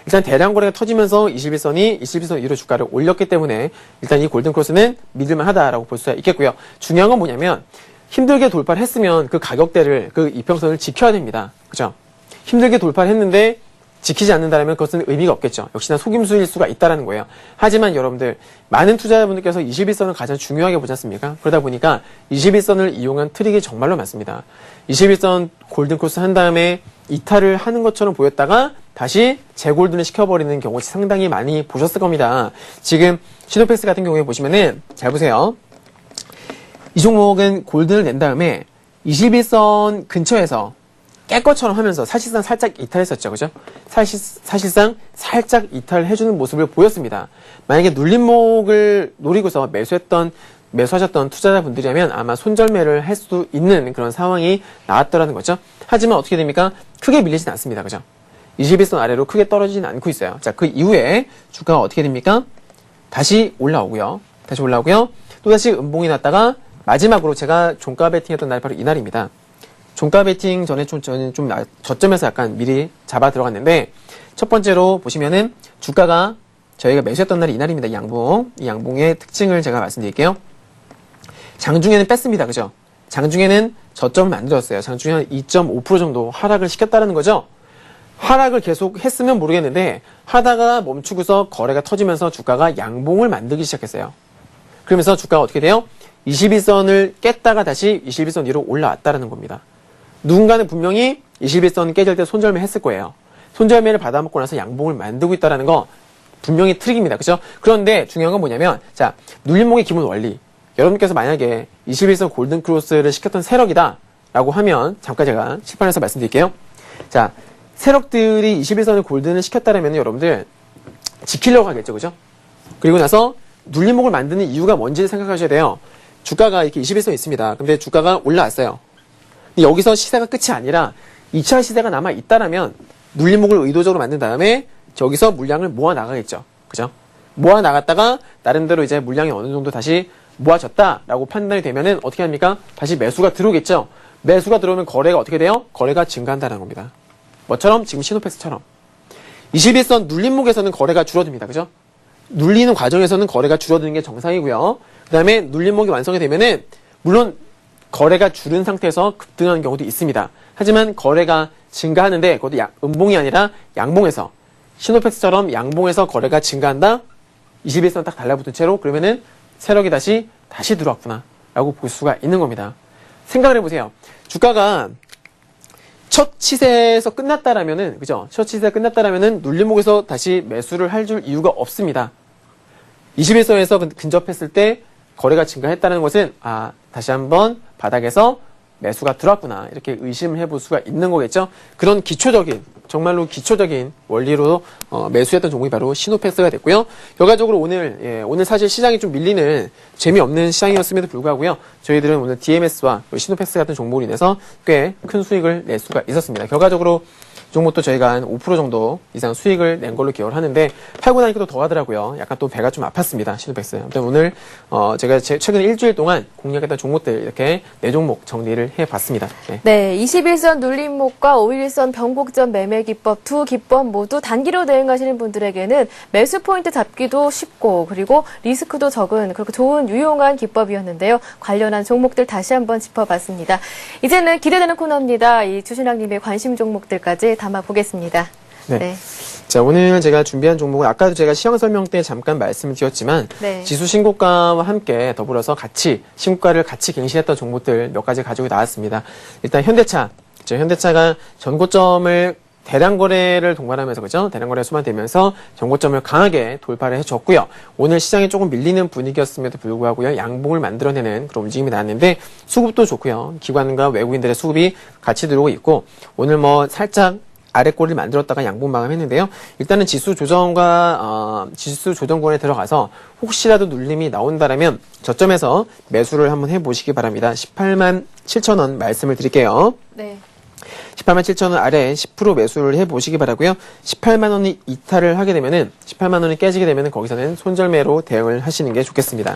일단 대량 거래가 터지면서 21선 위로 주가를 올렸기 때문에 일단 이 골든 크로스는 믿을만 하다라고 볼 수가 있겠고요. 중요한 건 뭐냐면, 힘들게 돌파를 했으면 그 가격대를, 그 이평선을 지켜야 됩니다. 그죠? 힘들게 돌파를 했는데 지키지 않는다면 그것은 의미가 없겠죠. 역시나 속임수일 수가 있다는 거예요. 하지만 여러분들, 많은 투자자분들께서 21선을 가장 중요하게 보지 않습니까? 그러다 보니까 21선을 이용한 트릭이 정말로 많습니다. 21선 골든크로스 한 다음에 이탈을 하는 것처럼 보였다가 다시 재골든을 시켜버리는 경우 상당히 많이 보셨을 겁니다. 지금 시노펙스 같은 경우에 보시면은, 잘 보세요. 이 종목은 골든을 낸 다음에 21선 근처에서 깰 것처럼 하면서 사실상 살짝 이탈했었죠. 그죠? 사실상 살짝 이탈해주는 모습을 보였습니다. 만약에 눌림목을 노리고서 매수하셨던 투자자분들이라면 아마 손절매를 할 수 있는 그런 상황이 나왔더라는 거죠. 하지만 어떻게 됩니까? 크게 밀리진 않습니다. 그죠? 21선 아래로 크게 떨어지진 않고 있어요. 자, 그 이후에 주가가 어떻게 됩니까? 다시 올라오고요. 또다시 음봉이 났다가 마지막으로 제가 종가 베팅했던 날이 바로 이날입니다. 종가 베팅 전에 저는 좀 저점에서 약간 미리 잡아 들어갔는데, 첫 번째로 보시면은 주가가 저희가 매수했던 날이 이날입니다. 이 양봉의 특징을 제가 말씀드릴게요. 장중에는 뺐습니다. 그죠? 장중에는 저점을 만들었어요. 장중에 한 2.5% 정도 하락을 시켰다는 거죠. 하락을 계속 했으면 모르겠는데 하다가 멈추고서 거래가 터지면서 주가가 양봉을 만들기 시작했어요. 그러면서 주가가 어떻게 돼요? 21선을 깼다가 다시 21선 위로 올라왔다는 겁니다. 누군가는 분명히 21선 깨질 때 손절매 했을 거예요. 손절매를 받아먹고 나서 양봉을 만들고 있다는 거 분명히 트릭입니다. 그죠? 그런데 중요한 건 뭐냐면, 자, 눌림목의 기본 원리. 여러분께서 만약에 21선 골든 크로스를 시켰던 세력이다 라고 하면, 잠깐 제가 칠판에서 말씀드릴게요. 자, 세력들이 21선을 골든을 시켰다면 여러분들 지키려고 하겠죠. 그죠? 그리고 나서 눌림목을 만드는 이유가 뭔지 생각하셔야 돼요. 주가가 이렇게 21선 있습니다. 근데 주가가 올라왔어요. 근데 여기서 시세가 끝이 아니라 2차 시세가 남아 있다라면 눌림목을 의도적으로 만든 다음에 저기서 물량을 모아 나가겠죠. 그죠? 모아 나갔다가 나름대로 이제 물량이 어느 정도 다시 모아졌다라고 판단이 되면은 어떻게 합니까? 다시 매수가 들어오겠죠. 매수가 들어오면 거래가 어떻게 돼요? 거래가 증가한다는 겁니다. 뭐처럼? 지금 시노펙스처럼. 21선 눌림목에서는 거래가 줄어듭니다. 그죠? 눌리는 과정에서는 거래가 줄어드는 게 정상이고요. 그 다음에 눌림목이 완성이 되면은 물론 거래가 줄은 상태에서 급등하는 경우도 있습니다. 하지만 거래가 증가하는데 그것도 음봉이 아니라 양봉에서, 시노펙스처럼 양봉에서 거래가 증가한다? 21선 딱 달라붙은 채로, 그러면은 세력이 다시 들어왔구나 라고 볼 수가 있는 겁니다. 생각을 해보세요. 주가가 첫 시세에서 끝났다라면은, 그죠? 첫 시세가 끝났다라면은 눌림목에서 다시 매수를 할 줄 이유가 없습니다. 21선에서 근접했을 때 거래가 증가했다는 것은, 아, 다시 한번 바닥에서 매수가 들어왔구나, 이렇게 의심을 해볼 수가 있는 거겠죠? 그런 기초적인, 정말로 기초적인 원리로 매수했던 종목이 바로 시노팩스가 됐고요. 결과적으로 오늘 사실 시장이 좀 밀리는 재미없는 시장이었음에도 불구하고요. 저희들은 오늘 DMS와 시노팩스 같은 종목으로 인해서 꽤 큰 수익을 낼 수가 있었습니다. 결과적으로 이 종목도 저희가 한 5% 정도 이상 수익을 낸 걸로 기억을 하는데 팔고 나니까 또 더 하더라고요. 약간 또 배가 좀 아팠습니다. 시노팩스. 아무튼 오늘 제가 최근 일주일 동안 공략했던 종목들 이렇게 4종목 정리를 해봤습니다. 네, 21선 눌림목과 5일선 변곡점 매매 기법 두 기법 모두 단기로 대응하시는 분들에게는 매수 포인트 잡기도 쉽고 그리고 리스크도 적은 그렇게 좋은 유용한 기법이었는데요. 관련한 종목들 다시 한번 짚어봤습니다. 이제는 기대되는 코너입니다. 이 주신학님의 관심 종목들까지 담아보겠습니다. 네. 자, 오늘 제가 준비한 종목은 아까도 제가 시황 설명 때 잠깐 말씀을 드렸지만 네. 지수 신고가와 함께 더불어서 신고가를 같이 갱신했던 종목들 몇 가지 가지고 나왔습니다. 일단 현대차가 전고점을 대량 거래를 동반하면서 그죠? 대량 거래 수반되면서 전고점을 강하게 돌파를 해줬고요. 오늘 시장이 조금 밀리는 분위기였음에도 불구하고요. 양봉을 만들어내는 그런 움직임이 나왔는데 수급도 좋고요. 기관과 외국인들의 수급이 같이 들어오고 있고 오늘 살짝 아래 꼬리를 만들었다가 양봉 마감했는데요. 일단은 지수 조정권에 들어가서 혹시라도 눌림이 나온다라면 저점에서 매수를 한번 해보시기 바랍니다. 18만 7천 원 말씀을 드릴게요. 네. 18만 7천 원 아래 10% 매수를 해보시기 바라고요. 18만 원이 이탈을 하게 되면은 18만 원이 깨지게 되면은 거기서는 손절매로 대응을 하시는 게 좋겠습니다.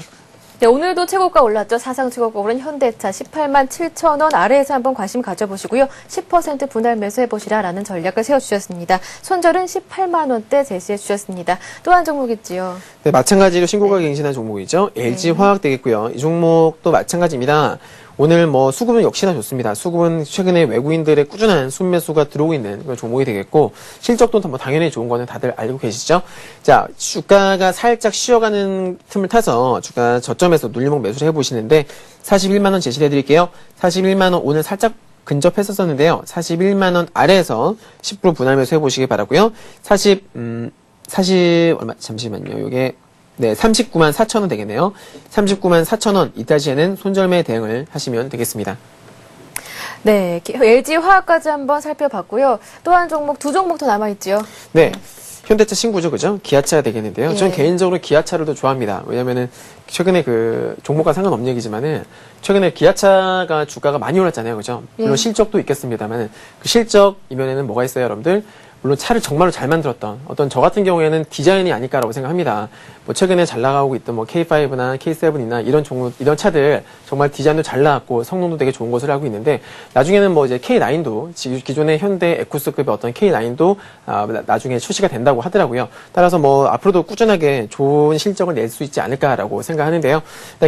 네, 오늘도 최고가 올랐죠. 사상 최고가 오른 현대차 18만 7천 원 아래에서 한번 관심 가져보시고요. 10% 분할 매수해보시라라는 전략을 세워주셨습니다. 손절은 18만 원대 제시해주셨습니다. 또 한 종목 있지요. 네, 마찬가지로 신고가 갱신한 종목이죠. LG화학 되겠고요. 이 종목도 마찬가지입니다. 오늘 수급은 역시나 좋습니다. 수급은 최근에 외국인들의 꾸준한 순매수가 들어오고 있는 그런 종목이 되겠고, 실적도 당연히 좋은 거는 다들 알고 계시죠? 자, 주가가 살짝 쉬어가는 틈을 타서 주가 저점에서 눌림목 매수를 해보시는데, 41만원 제시해 드릴게요. 41만원 오늘 살짝 근접했었는데요. 41만원 아래에서 10% 분할 매수 해보시기 바라고요. 잠시만요. 요게 39만 4천 원 되겠네요. 39만 4천 원 이달 시에는 손절매 대응을 하시면 되겠습니다. 네, LG화학까지 한번 살펴봤고요. 또 한 종목, 두 종목 더 남아있죠. 네. 현대차 신구죠, 그죠? 기아차가 되겠는데요. 예. 저는 개인적으로 기아차를 더 좋아합니다. 왜냐면은, 최근에 종목과 상관없는 얘기지만은, 최근에 기아차가 주가가 많이 올랐잖아요, 그죠? 물론 예. 실적도 있겠습니다만, 그 실적 이면에는 뭐가 있어요, 여러분들? 물론 차를 정말로 잘 만들었던 어떤 저 같은 경우에는 디자인이 아닐까라고 생각합니다. 최근에 잘 나가고 있던 K5나 K7이나 이런 차들 정말 디자인도 잘 나왔고 성능도 되게 좋은 것을 알고 있는데 나중에는 이제 K9도 기존의 현대 에쿠스급의 어떤 K9도 나중에 출시가 된다고 하더라고요. 따라서 앞으로도 꾸준하게 좋은 실적을 낼 수 있지 않을까라고 생각하는데요.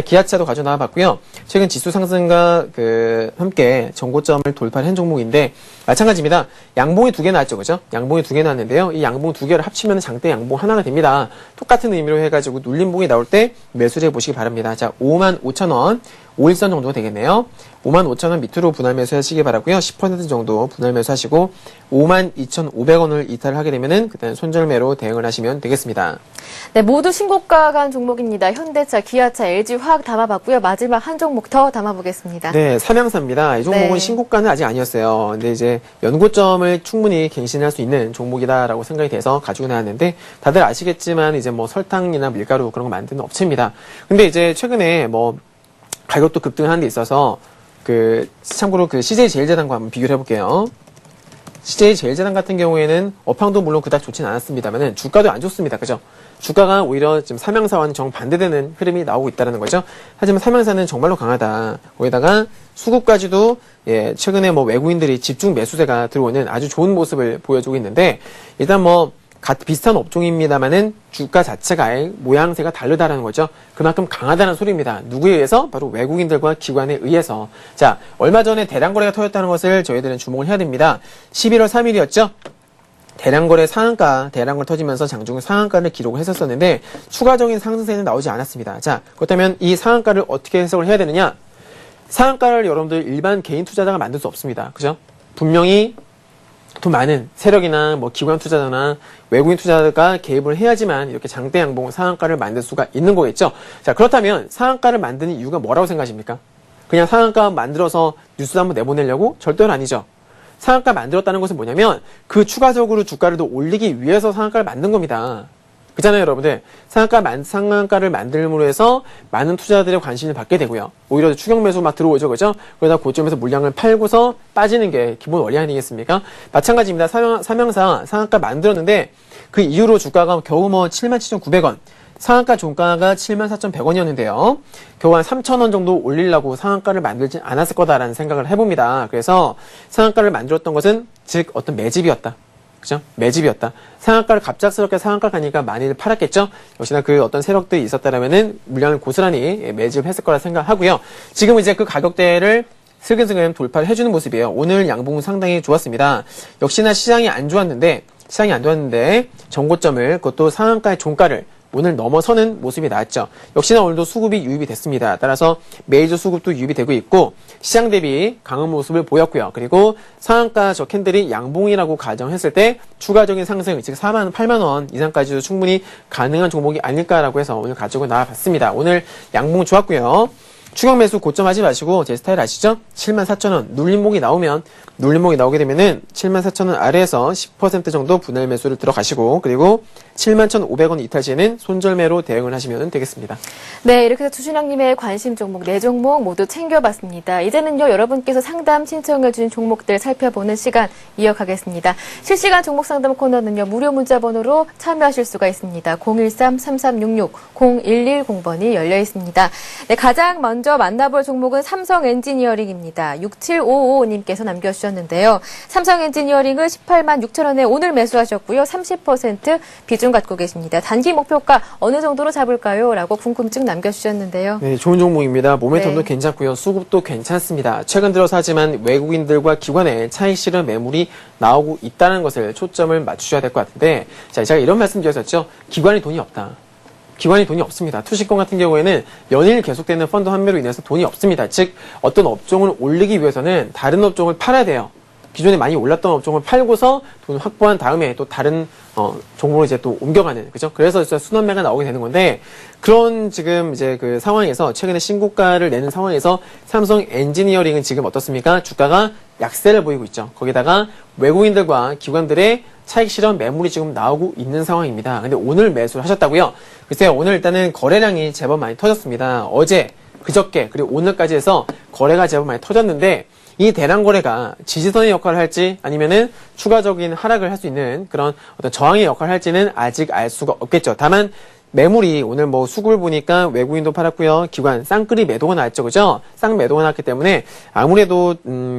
기아차도 가져 나와봤고요. 최근 지수 상승과 함께 전고점을 돌파한 종목인데 마찬가지입니다. 양봉이 2개 나왔죠, 그죠? 양봉이 2개 나왔는데요. 이 양봉 2개를 합치면 장대 양봉 하나가 됩니다. 똑같은 의미로 해가지고 눌림봉이 나올 때 매수를 해보시기 바랍니다. 자, 5만 5천 원, 5일선 정도 되겠네요. 5만 5천 원 밑으로 분할 매수하시기 바라고요. 10% 정도 분할 매수하시고 5만 2,500원을 이탈을 하게 되면은 그때는 손절매로 대응을 하시면 되겠습니다. 네, 모두 신고가 간 종목입니다. 현대차, 기아차, LG화학 담아봤고요. 마지막 한 종목 더 담아보겠습니다. 네, 삼양사입니다. 이 종목은 네. 신고가는 아직 아니었어요. 근데 이제 연고점을 충분히 갱신할 수 있는 종목이다라고 생각이 돼서 가지고 나왔는데 다들 아시겠지만 이제 설탕이나 밀가루 그런 거 만드는 업체입니다. 근데 이제 최근에 가격도 급등하는 데 있어서 참고로 CJ 제일제당과 한번 비교를 해볼게요. CJ 제일제당 같은 경우에는 업황도 물론 그닥 좋진 않았습니다만은 주가도 안 좋습니다. 그죠? 주가가 오히려 지금 삼양사와는 정반대되는 흐름이 나오고 있다는 거죠. 하지만 삼양사는 정말로 강하다. 거기다가 수급까지도 최근에 외국인들이 집중 매수세가 들어오는 아주 좋은 모습을 보여주고 있는데 일단 비슷한 업종입니다만은 주가 자체가 아예 모양새가 다르다는 거죠. 그만큼 강하다는 소리입니다. 누구에 의해서? 바로 외국인들과 기관에 의해서. 자, 얼마 전에 대량 거래가 터졌다는 것을 저희들은 주목을 해야 됩니다. 11월 3일이었죠. 대량 거래 터지면서 장중 상한가를 기록을 했었는데 추가적인 상승세는 나오지 않았습니다. 자, 그렇다면 이 상한가를 어떻게 해석을 해야 되느냐? 상한가를 여러분들 일반 개인 투자자가 만들 수 없습니다. 그죠? 분명히 돈 많은 세력이나 기관 투자자나 외국인 투자자가 개입을 해야지만 이렇게 장대 양봉 상한가를 만들 수가 있는 거겠죠. 자, 그렇다면 상한가를 만드는 이유가 뭐라고 생각하십니까? 그냥 상한가 만들어서 뉴스 한번 내보내려고? 절대로 아니죠. 상한가 만들었다는 것은 뭐냐면 그 추가적으로 주가를 더 올리기 위해서 상한가를 만든 겁니다. 그렇잖아요, 여러분들. 상한가를 만들므로 해서 많은 투자자들의 관심을 받게 되고요. 오히려 추격 매수 막 들어오죠, 그죠? 그러다 고점에서 물량을 팔고서 빠지는 게 기본 원리 아니겠습니까? 마찬가지입니다. 삼양사 상한가 만들었는데 그 이후로 주가가 겨우 뭐 77,900원. 상한가 종가가 74,100원이었는데요. 겨우 한 3,000원 정도 올리려고 상한가를 만들지 않았을 거다라는 생각을 해봅니다. 그래서 상한가를 만들었던 것은 즉 어떤 매집이었다. 그죠? 매집이었다. 상한가를 갑작스럽게 상한가 가니까 많이들 팔았겠죠? 역시나 그 어떤 세력들이 있었다라면은 물량을 고스란히 매집을 했을 거라 생각하고요. 지금 이제 그 가격대를 슬금슬금 돌파를 해주는 모습이에요. 오늘 양봉은 상당히 좋았습니다. 역시나 시장이 안 좋았는데 전고점을 그것도 상한가의 종가를 오늘 넘어서는 모습이 나왔죠. 역시나 오늘도 수급이 유입이 됐습니다. 따라서 메이저 수급도 유입이 되고 있고 시장 대비 강한 모습을 보였고요. 그리고 상한가 저 캔들이 양봉이라고 가정했을 때 추가적인 상승, 즉 8만 원 이상까지도 충분히 가능한 종목이 아닐까라고 해서 오늘 가지고 나와봤습니다. 오늘 양봉 좋았고요. 추격 매수 고점하지 마시고 제 스타일 아시죠? 74,000원 눌림목이 나오게 되면은 74,000원 아래에서 10% 정도 분할 매수를 들어가시고 그리고 71,500원 이탈 시에는 손절매로 대응을 하시면 되겠습니다. 네, 이렇게 해서 주신왕님의 관심 종목 4종목 모두 챙겨봤습니다. 이제는요, 여러분께서 상담 신청해주신 종목들 살펴보는 시간 이어가겠습니다. 실시간 종목 상담 코너는요, 무료 문자 번호로 참여하실 수가 있습니다. 013-3366-0110번이 열려 있습니다. 네, 가장 먼저 만나볼 종목은 삼성엔지니어링입니다. 6755님께서 남겨주셨는데요. 삼성엔지니어링을 18만 6천원에 오늘 매수하셨고요. 30% 비중 갖고 계십니다. 단기 목표가 어느 정도로 잡을까요? 라고 궁금증 남겨주셨는데요. 네, 좋은 종목입니다. 모멘텀도 네. 괜찮고요. 수급도 괜찮습니다. 최근 들어서 하지만 외국인들과 기관의 차익 실현 매물이 나오고 있다는 것을 초점을 맞추셔야 될 것 같은데, 자, 제가 이런 말씀 드렸었죠. 기관이 돈이 없다. 기관이 돈이 없습니다. 투시권 같은 경우에는 연일 계속되는 펀드 환매로 인해서 돈이 없습니다. 즉 어떤 업종을 올리기 위해서는 다른 업종을 팔아야 돼요. 기존에 많이 올랐던 업종을 팔고서 돈을 확보한 다음에 또 다른 종목으로 이제 또 옮겨가는, 그죠? 그래서 진짜 순환매가 나오게 되는 건데, 그런 지금 이제 그 상황에서 최근에 신고가를 내는 상황에서 삼성 엔지니어링은 지금 어떻습니까? 주가가 약세를 보이고 있죠. 거기다가 외국인들과 기관들의 차익 실현 매물이 지금 나오고 있는 상황입니다. 근데 오늘 매수를 하셨다고요? 글쎄요, 오늘 일단은 거래량이 제법 많이 터졌습니다. 어제, 그저께, 그리고 오늘까지 해서 거래가 제법 많이 터졌는데, 이 대량 거래가 지지선의 역할을 할지 아니면은 추가적인 하락을 할 수 있는 그런 어떤 저항의 역할을 할지는 아직 알 수가 없겠죠. 다만 매물이 오늘 뭐 수급을 보니까 외국인도 팔았고요. 기관 쌍끌이 매도가 나왔죠. 그죠? 쌍 매도가 나왔기 때문에 아무래도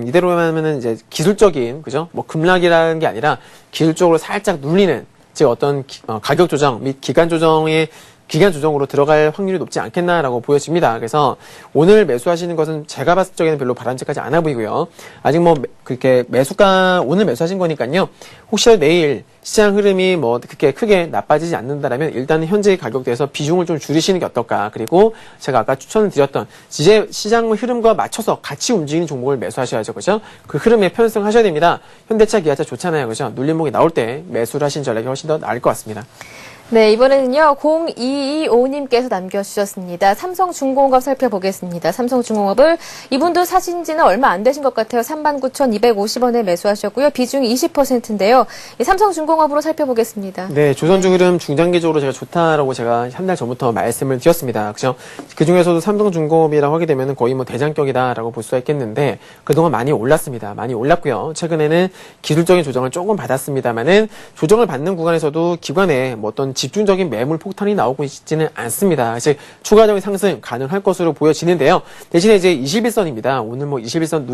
이대로 하면은 이제 기술적인, 그죠? 뭐 급락이라는 게 아니라 기술적으로 살짝 눌리는, 즉 어떤 가격 조정 및 기간 조정으로 들어갈 확률이 높지 않겠나라고 보여집니다. 그래서 오늘 매수하시는 것은 제가 봤을 적에는 별로 바람직하지 않아 보이고요. 아직 뭐 그렇게 오늘 매수하신 거니까요. 혹시라도 내일 시장 흐름이 뭐 그렇게 크게 나빠지지 않는다라면 일단은 현재 가격대에서 비중을 좀 줄이시는 게 어떨까. 그리고 제가 아까 추천을 드렸던 이제 시장 흐름과 맞춰서 같이 움직이는 종목을 매수하셔야죠. 그죠? 그 흐름에 편승하셔야 됩니다. 현대차, 기아차 좋잖아요. 그죠? 눌림목이 나올 때 매수를 하신 전략이 훨씬 더 나을 것 같습니다. 네, 이번에는요, 0225님께서 남겨주셨습니다. 삼성중공업 살펴보겠습니다. 삼성중공업을 이분도 사신 지는 얼마 안 되신 것 같아요. 39,250원에 매수하셨고요. 비중이 20%인데요. 삼성중공업으로 살펴보겠습니다. 네, 조선주 흐름 중장기적으로 제가 좋다라고 제가 한 달 전부터 말씀을 드렸습니다. 그죠? 그 중에서도 삼성중공업이라고 하게 되면 거의 뭐 대장격이다라고 볼 수가 있겠는데, 그동안 많이 올랐습니다. 많이 올랐고요. 최근에는 기술적인 조정을 조금 받았습니다만은, 조정을 받는 구간에서도 기관에 뭐 어떤 집중적인 매물 폭탄이 나오고 있지는 않습니다. 즉 추가적인 상승 가능할 것으로 보여지는데요. 대신에 이제 21선입니다. 오늘 뭐 21선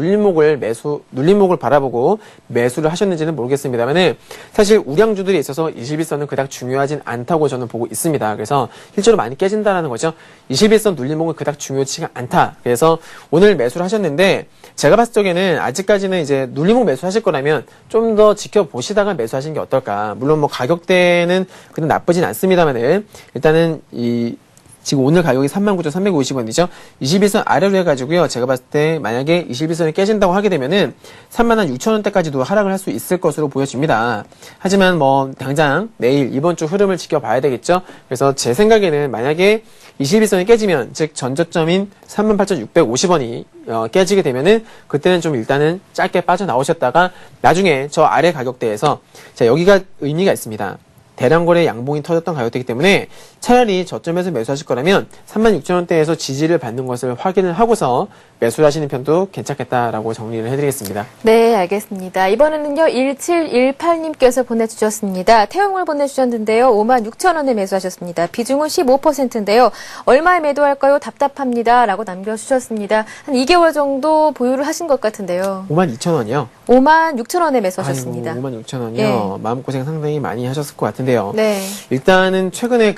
눌림목을 바라보고 매수를 하셨는지는 모르겠습니다만은 사실 우량주들이 있어서 21선은 그닥 중요하진 않다고 저는 보고 있습니다. 그래서 실제로 많이 깨진다라는 거죠. 21선 눌림목은 그닥 중요치가 않다. 그래서 오늘 매수를 하셨는데 제가 봤을 적에는 아직까지는 이제 눌림목 매수하실 거라면 좀 더 지켜보시다가 매수하시는 게 어떨까. 물론 뭐 가격대는 그냥 나쁘진 않습니다만은 일단은 이 지금 오늘 가격이 39,350원이죠. 21선 아래로 해가지고요. 제가 봤을 때 만약에 21선이 깨진다고 하게 되면은 36,000원대까지도 하락을 할 수 있을 것으로 보여집니다. 하지만 뭐 당장 내일 이번 주 흐름을 지켜봐야 되겠죠. 그래서 제 생각에는 만약에 21선이 깨지면, 즉 전저점인 38,650원이 깨지게 되면은 그때는 좀 일단은 짧게 빠져나오셨다가 나중에 저 아래 가격대에서, 자, 여기가 의미가 있습니다. 대량 거래 양봉이 터졌던 가격대이기 때문에 차라리 저점에서 매수하실 거라면 36,000원대에서 지지를 받는 것을 확인을 하고서 매수를 하시는 편도 괜찮겠다라고 정리를 해드리겠습니다. 네, 알겠습니다. 이번에는요, 1718님께서 보내주셨습니다. 태용을 보내주셨는데요. 56,000원에 매수하셨습니다. 비중은 15%인데요. 얼마에 매도할까요? 답답합니다. 라고 남겨주셨습니다. 한 2개월 정도 보유를 하신 것 같은데요. 52,000원이요? 56,000원에 매수하셨습니다. 아이고, 56,000원이요? 예. 마음고생 상당히 많이 하셨을 것 같은데요. 네. 일단은 최근에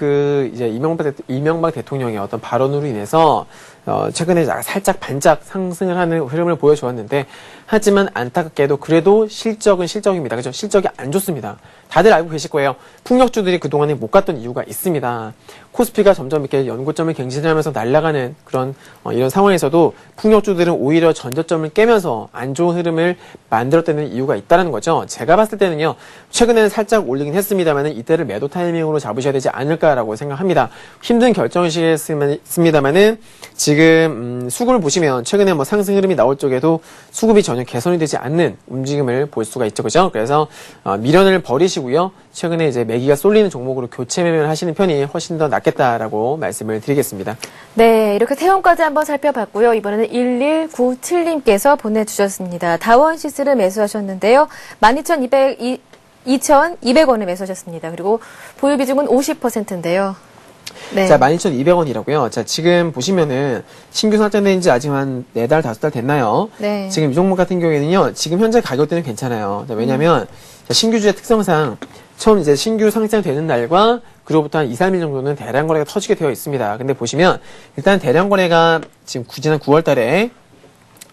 이제 이명박 대통령의 어떤 발언으로 인해서 최근에 살짝 반짝 상승을 하는 흐름을 보여주었는데, 하지만 안타깝게도 그래도 실적은 실적입니다. 그죠? 실적이 안 좋습니다. 다들 알고 계실 거예요. 풍력주들이 그동안에 못 갔던 이유가 있습니다. 코스피가 점점 이렇게 연고점을 갱신하면서 날아가는 그런 이런 상황에서도 풍력주들은 오히려 전저점을 깨면서 안 좋은 흐름을 만들었다는 이유가 있다는 거죠. 제가 봤을 때는요, 최근에는 살짝 올리긴 했습니다만은 이때를 매도 타이밍으로 잡으셔야 되지 않을까라고 생각합니다. 힘든 결정이시겠습니다만은 지금 수급을 보시면 최근에 뭐 상승 흐름이 나올 쪽에도 수급이 전혀 개선이 되지 않는 움직임을 볼 수가 있죠, 그죠? 그래서 미련을 버리시고요. 최근에 이제 매기가 쏠리는 종목으로 교체 매매를 하시는 편이 훨씬 더 낫겠다라고 말씀을 드리겠습니다. 네, 이렇게 태용까지 한번 살펴봤고요. 이번에는 1197님께서 보내주셨습니다. 다원시스를 매수하셨는데요. 12,200원에 매수하셨습니다. 그리고 보유 비중은 50%인데요. 네. 자, 12,200원이라고요. 자, 지금 보시면은 신규 상장된 지 아직 한 4달, 5달 됐나요? 네. 지금 이 종목 같은 경우에는요, 지금 현재 가격대는 괜찮아요. 자, 왜냐면, 자, 신규주의 특성상 처음 이제 신규 상장되는 날과 그로부터 한 2, 3일 정도는 대량 거래가 터지게 되어 있습니다. 근데 보시면, 일단 대량 거래가 지금 지난 9월 달에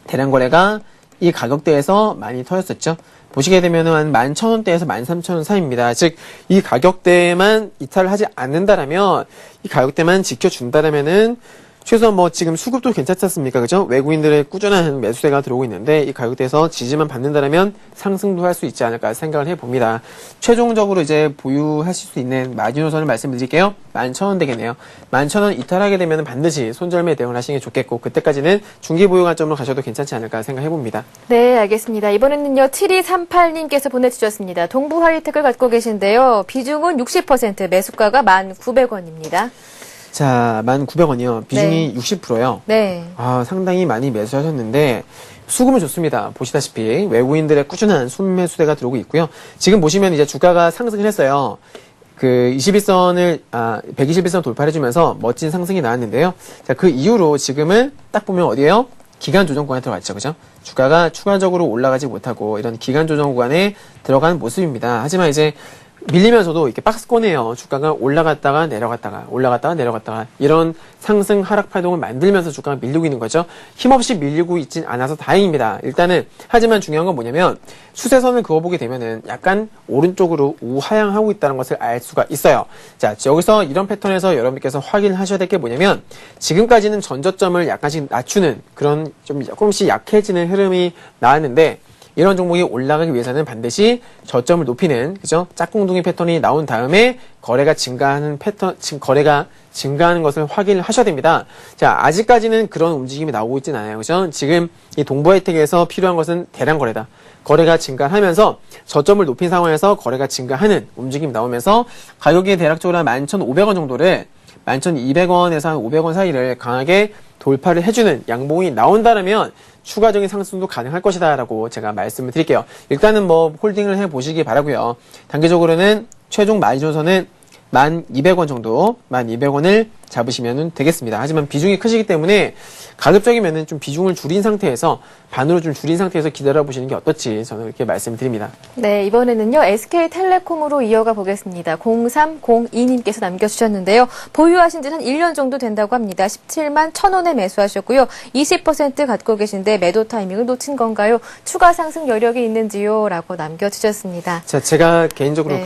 대량 거래가 이 가격대에서 많이 터졌었죠. 보시게 되면 한 11,000원대에서 13,000원 사이입니다. 즉, 이 가격대만 이탈을 하지 않는다라면, 이 가격대만 지켜준다라면은, 최소한 뭐 지금 수급도 괜찮지 않습니까? 그죠? 외국인들의 꾸준한 매수세가 들어오고 있는데, 이 가격대에서 지지만 받는다라면 상승도 할 수 있지 않을까 생각을 해봅니다. 최종적으로 이제 보유하실 수 있는 마지노선을 말씀드릴게요. 11,000원 되겠네요. 11,000원 이탈하게 되면 반드시 손절매 대응을 하시는 게 좋겠고, 그때까지는 중기 보유 관점으로 가셔도 괜찮지 않을까 생각해봅니다. 네, 알겠습니다. 이번에는요, 7238님께서 보내주셨습니다. 동부 하이텍을 갖고 계신데요. 비중은 60%, 매수가가 1,900원입니다. 자, 1,900원이요. 비중이 60%요. 네. 아, 상당히 많이 매수하셨는데, 수급은 좋습니다. 보시다시피 외국인들의 꾸준한 순매수대가 들어오고 있고요. 지금 보시면 이제 주가가 상승을 했어요. 121선 돌파를 해주면서 멋진 상승이 나왔는데요. 자, 그 이후로 지금은 딱 보면 어디에요? 기간 조정 구간에 들어갔죠. 그죠? 주가가 추가적으로 올라가지 못하고 이런 기간 조정 구간에 들어가는 모습입니다. 하지만 이제 밀리면서도 이렇게 박스권이에요. 주가가 올라갔다가 내려갔다가 올라갔다가 내려갔다가 이런 상승 하락 파동을 만들면서 주가가 밀리고 있는 거죠. 힘없이 밀리고 있진 않아서 다행입니다. 일단은 하지만 중요한 건 뭐냐면 추세선을 그어보게 되면은 약간 오른쪽으로 우하향하고 있다는 것을 알 수가 있어요. 자, 여기서 이런 패턴에서 여러분께서 확인을 하셔야 될 게 뭐냐면 지금까지는 전저점을 약간씩 낮추는 그런 좀 조금씩 약해지는 흐름이 나왔는데 이런 종목이 올라가기 위해서는 반드시 저점을 높이는, 그죠? 짝꿍둥이 패턴이 나온 다음에 거래가 증가하는 거래가 증가하는 것을 확인을 하셔야 됩니다. 자, 아직까지는 그런 움직임이 나오고 있진 않아요. 그죠? 지금 이 동부하이텍에서 필요한 것은 대량 거래다. 거래가 증가하면서 저점을 높인 상황에서 거래가 증가하는 움직임이 나오면서 가격이 대략적으로 한 11,500원 정도를 11,200원에서 한 500원 사이를 강하게 돌파를 해주는 양봉이 나온다면 추가적인 상승도 가능할 것이다 라고 제가 말씀을 드릴게요. 일단은 뭐 홀딩을 해보시기 바라고요. 단기적으로는 최종 마지노선은 1,200원 정도, 1,200원을 잡으시면 되겠습니다. 하지만 비중이 크시기 때문에 가급적이면 좀 비중을 줄인 상태에서 반으로 좀 줄인 상태에서 기다려보시는 게 어떨지 저는 이렇게 말씀드립니다. 네, 이번에는요, SK텔레콤으로 이어가 보겠습니다. 0302님께서 남겨주셨는데요. 보유하신 지는 1년 정도 된다고 합니다. 17만 1,000원에 매수하셨고요. 20% 갖고 계신데 매도 타이밍을 놓친 건가요? 추가 상승 여력이 있는지요? 라고 남겨주셨습니다. 자, 제가 개인적으로 네.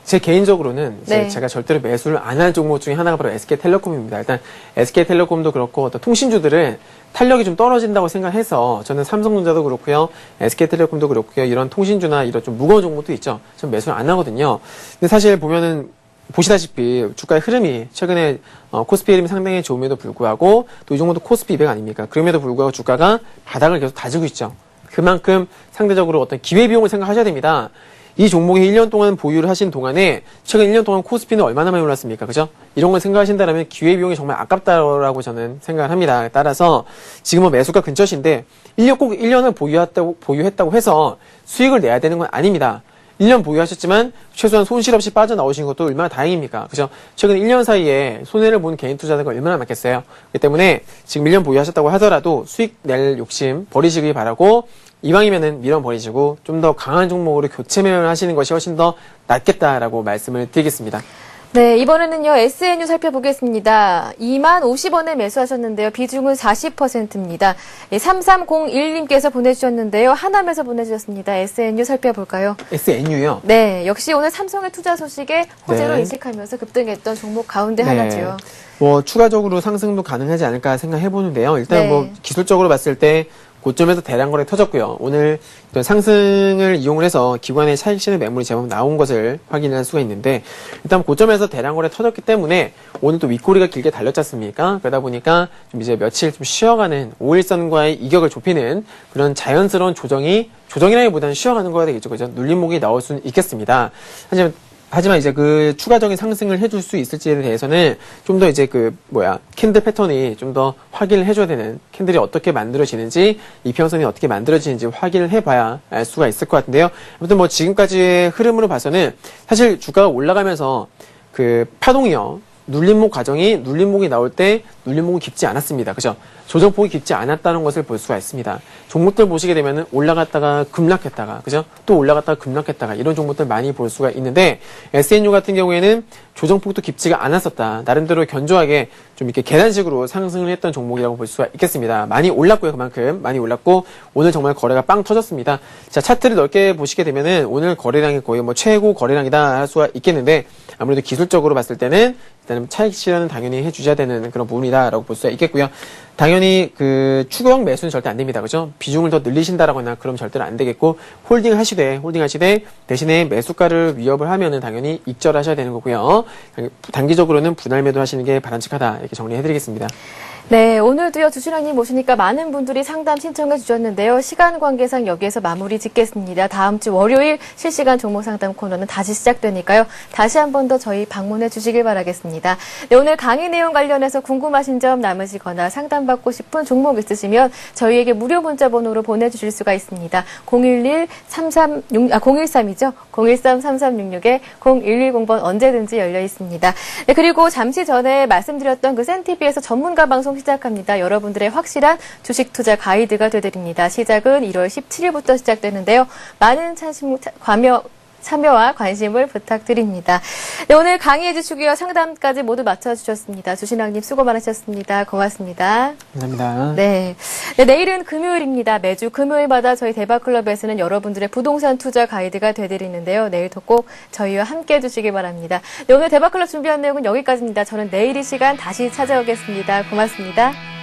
제 개인적으로는 네. 제가 절대로 매수를 안 할 종목 중에 하나가 바로 SK텔레콤입니다. 일단 SK텔레콤도 그렇고 어떤 통신주들은 탄력이 좀 떨어진다고 생각해서 저는 삼성전자도 그렇고요, SK텔레콤도 그렇고요, 이런 통신주나 이런 좀 무거운 종목도 있죠. 전 매수를 안 하거든요. 근데 사실 보면은 보시다시피 주가의 흐름이 최근에 코스피 흐름이 상당히 좋음에도 불구하고 또 이 종목도 코스피 200 아닙니까? 그럼에도 불구하고 주가가 바닥을 계속 다지고 있죠. 그만큼 상대적으로 어떤 기회비용을 생각하셔야 됩니다. 이 종목이 1년 동안 보유를 하신 동안에 최근 1년 동안 코스피는 얼마나 많이 올랐습니까? 그죠? 이런 걸 생각하신다면 기회비용이 정말 아깝다라고 저는 생각을 합니다. 따라서 지금은 매수가 근처신데 1년을 보유했다고 해서 수익을 내야 되는 건 아닙니다. 1년 보유하셨지만 최소한 손실 없이 빠져나오신 것도 얼마나 다행입니까? 그죠? 최근 1년 사이에 손해를 본 개인 투자자가 얼마나 많겠어요? 그렇기 때문에 지금 1년 보유하셨다고 하더라도 수익 낼 욕심 버리시기 바라고, 이왕이면은 밀어버리시고 좀 더 강한 종목으로 교체 매매를 하시는 것이 훨씬 더 낫겠다라고 말씀을 드리겠습니다. 네, 이번에는요, SNU 살펴보겠습니다. 2만 50원에 매수하셨는데요. 비중은 40%입니다. 3301님께서 보내주셨는데요. 하남에서 보내주셨습니다. SNU 살펴볼까요? SNU요? 네, 역시 오늘 삼성의 투자 소식에 호재로 네. 인식하면서 급등했던 종목 가운데 네. 하나죠. 뭐 추가적으로 상승도 가능하지 않을까 생각해 보는데요. 일단 네. 뭐 기술적으로 봤을 때 고점에서 대량 거래 터졌고요. 오늘 상승을 이용을 해서 기관의 차익 실현 매물이 제법 나온 것을 확인할 수가 있는데, 일단 고점에서 대량 거래 터졌기 때문에 오늘 또 윗꼬리가 길게 달렸지 않습니까? 그러다 보니까 좀 이제 며칠 좀 쉬어가는 5일선과의 이격을 좁히는 그런 자연스러운 조정이라기보다는 쉬어가는 거야 되겠죠. 그죠? 눌림목이 나올 수는 있겠습니다. 하지만 이제 그 추가적인 상승을 해줄 수 있을지에 대해서는 좀 더 이제 캔들 패턴이 좀 더 확인을 해줘야 되는, 캔들이 어떻게 만들어지는지, 이평선이 어떻게 만들어지는지 확인을 해봐야 알 수가 있을 것 같은데요. 아무튼 뭐 지금까지의 흐름으로 봐서는 사실 주가가 올라가면서 그 파동이요, 눌림목이 나올 때 눌림목이 깊지 않았습니다. 그죠? 조정폭이 깊지 않았다는 것을 볼 수가 있습니다. 종목들 보시게 되면은 올라갔다가 급락했다가, 그죠? 또 올라갔다가 급락했다가 이런 종목들 많이 볼 수가 있는데, SNU 같은 경우에는 조정폭도 깊지가 않았었다. 나름대로 견조하게 좀 이렇게 계단식으로 상승을 했던 종목이라고 볼 수가 있겠습니다. 많이 올랐고요. 그만큼 많이 올랐고 오늘 정말 거래가 빵 터졌습니다. 자, 차트를 넓게 보시게 되면은 오늘 거래량이 거의 뭐 최고 거래량이다 할 수가 있겠는데, 아무래도 기술적으로 봤을 때는 일단은 차익 실현은 당연히 해주셔야 되는 그런 부분이다라고 볼 수가 있겠고요. 당연히 그 추가형 매수는 절대 안 됩니다. 그죠? 비중을 더 늘리신다라거나 그럼 절대로 안 되겠고, 홀딩 하시되 대신에 매수가를 위협을 하면은 당연히 익절하셔야 되는 거고요. 단기적으로는 분할 매도 하시는 게 바람직하다, 이렇게 정리해드리겠습니다. 네, 오늘도요, 주신학님 모시니까 많은 분들이 상담 신청해 주셨는데요. 시간 관계상 여기에서 마무리 짓겠습니다. 다음 주 월요일 실시간 종목 상담 코너는 다시 시작되니까요. 다시 한 번 더 저희 방문해 주시길 바라겠습니다. 네, 오늘 강의 내용 관련해서 궁금하신 점 남으시거나 상담받고 싶은 종목 있으시면 저희에게 무료 문자 번호로 보내주실 수가 있습니다. 013이죠? 013-3366-0110번 언제든지 열려 있습니다. 네, 그리고 잠시 전에 말씀드렸던 그 센TV에서 전문가 방송 시작합니다. 여러분들의 확실한 주식 투자 가이드가 되드립니다. 시작은 1월 17일부터 시작되는데요. 많은 참여와 관심을 부탁드립니다. 네, 오늘 강의해 주시고요. 상담까지 모두 맞춰주셨습니다. 주신학님 수고 많으셨습니다. 고맙습니다. 감사합니다. 네. 네, 내일은 금요일입니다. 매주 금요일마다 저희 대박클럽에서는 여러분들의 부동산 투자 가이드가 되드리는데요. 내일도 꼭 저희와 함께 해주시기 바랍니다. 네, 오늘 대박클럽 준비한 내용은 여기까지입니다. 저는 내일 이 시간 다시 찾아오겠습니다. 고맙습니다.